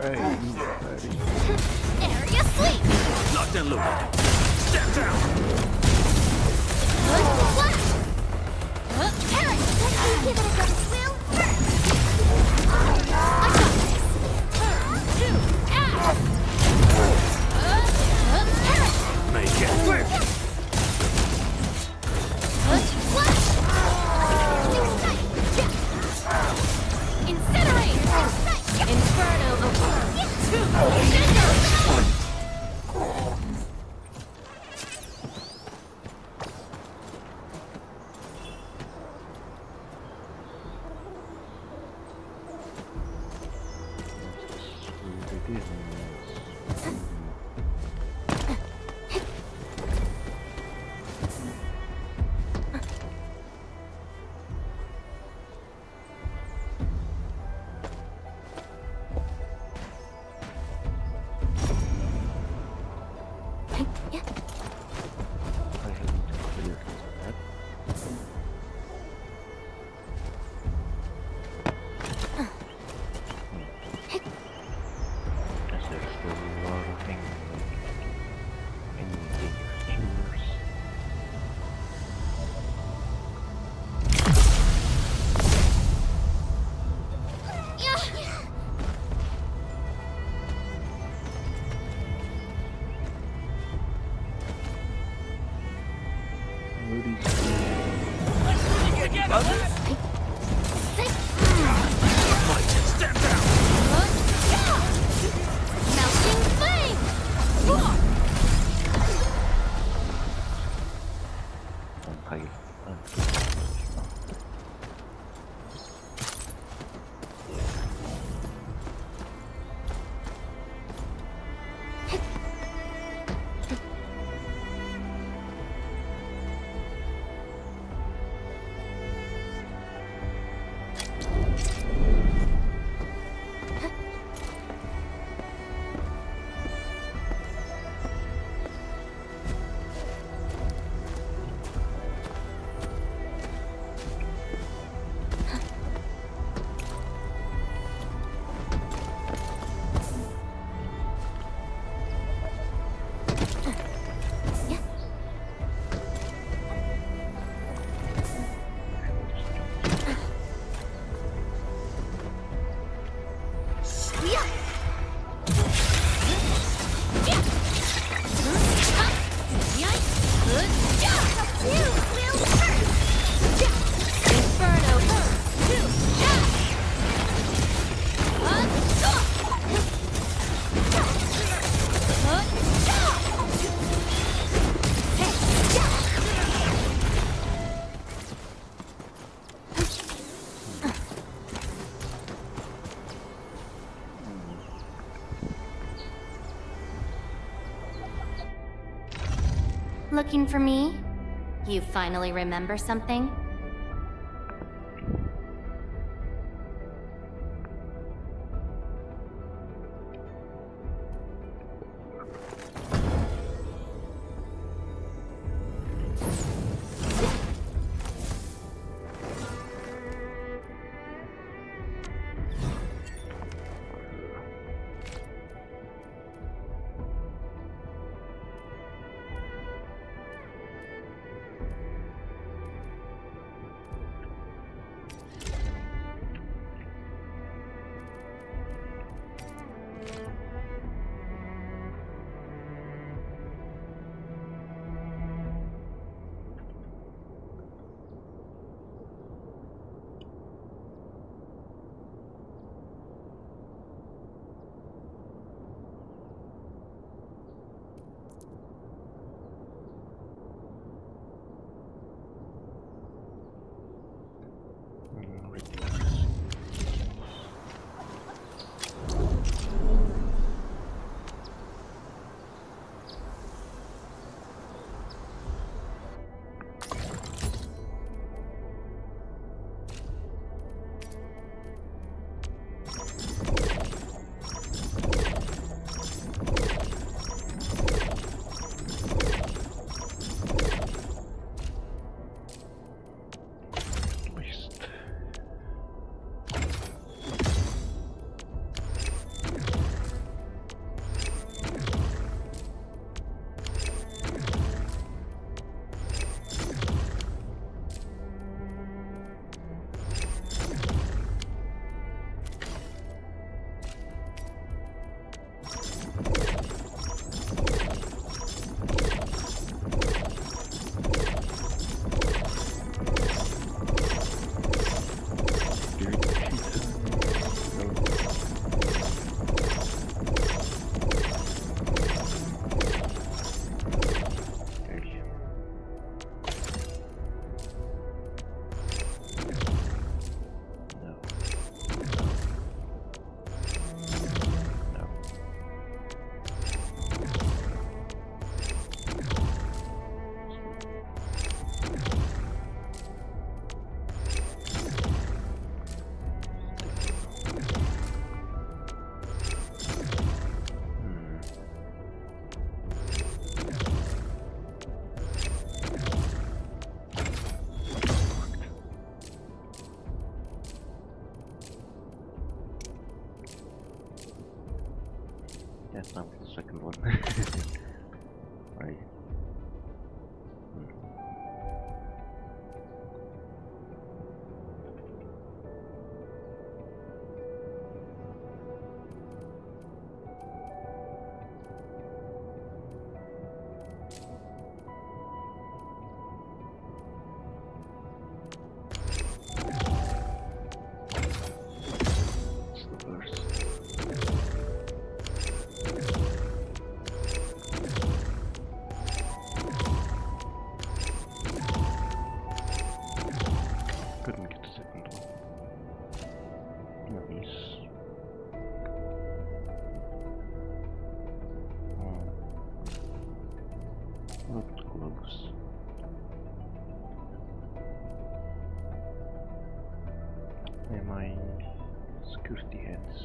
Area sweep! Locked and loaded. Step down! Flash! Parry! Let me give it a good swim first! I got this! Two! Parry! Make it quick! Flash! Incinerate! Inferno over! Looking for me? You finally remember something? Yeah, time for the second one. Right. It's the verse. Couldn't get the second one. Nice. Looked close. And my security heads.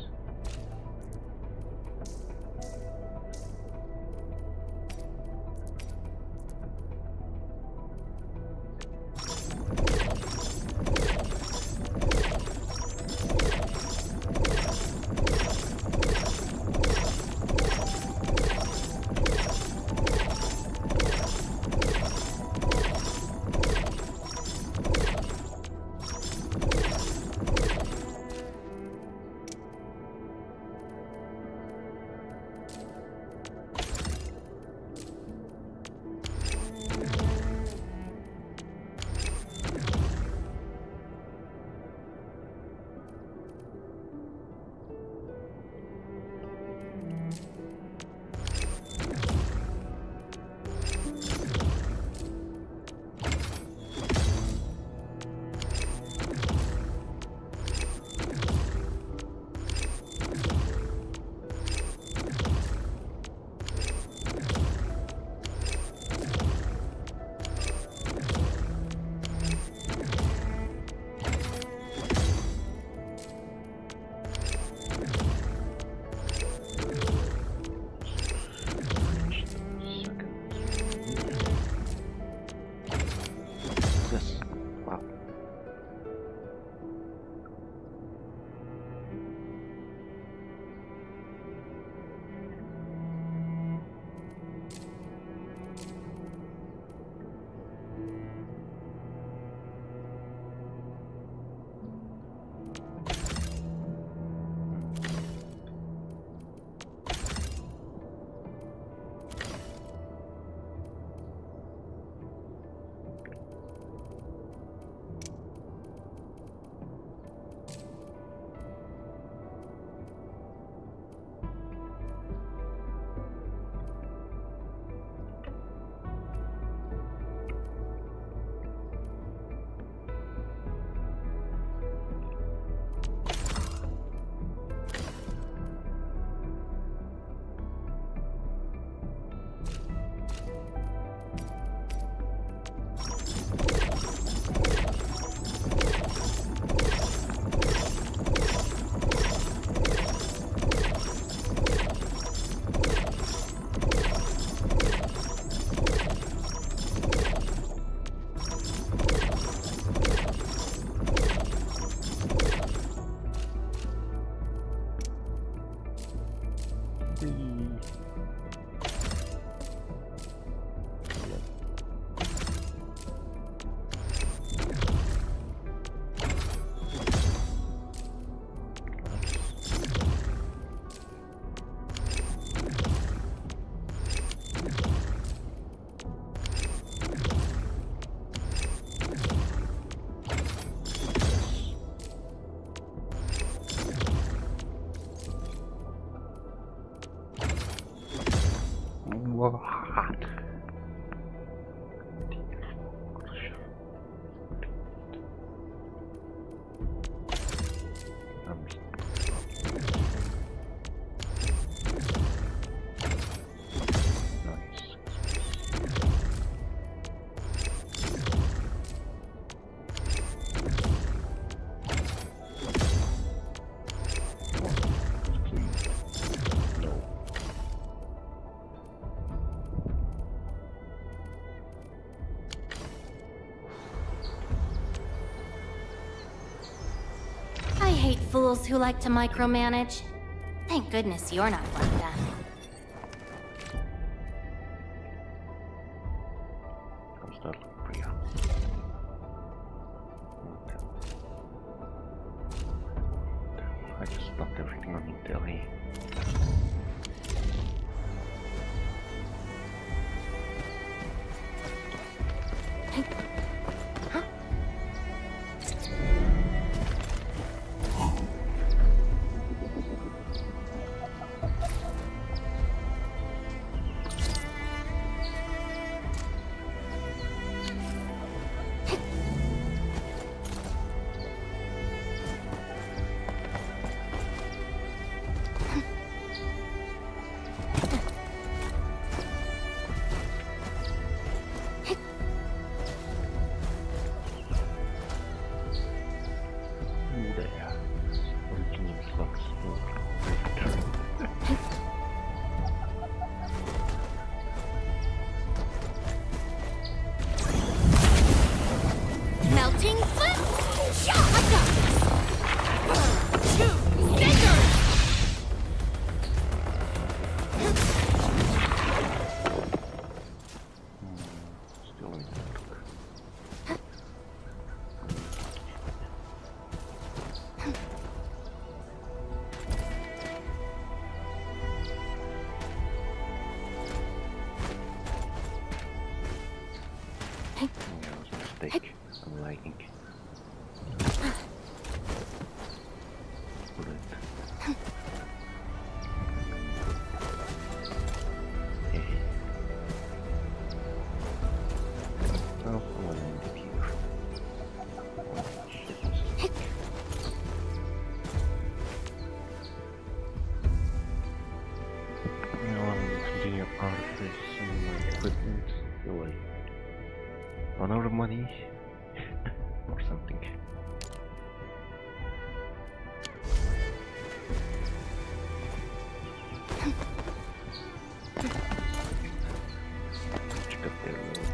Yes. Wow. What? Nice. No. I hate fools who like to micromanage. Thank goodness you're not like that. not everything on Intel here. Melting flip! I got this! Two, scissors! Still in that was a mistake. I'm lagging. Bullet. Oh, I'm gonna end it here. Oh, shit, mistake. Now I'm continue part of this equipment. Away. Run out of money or something. Check up there.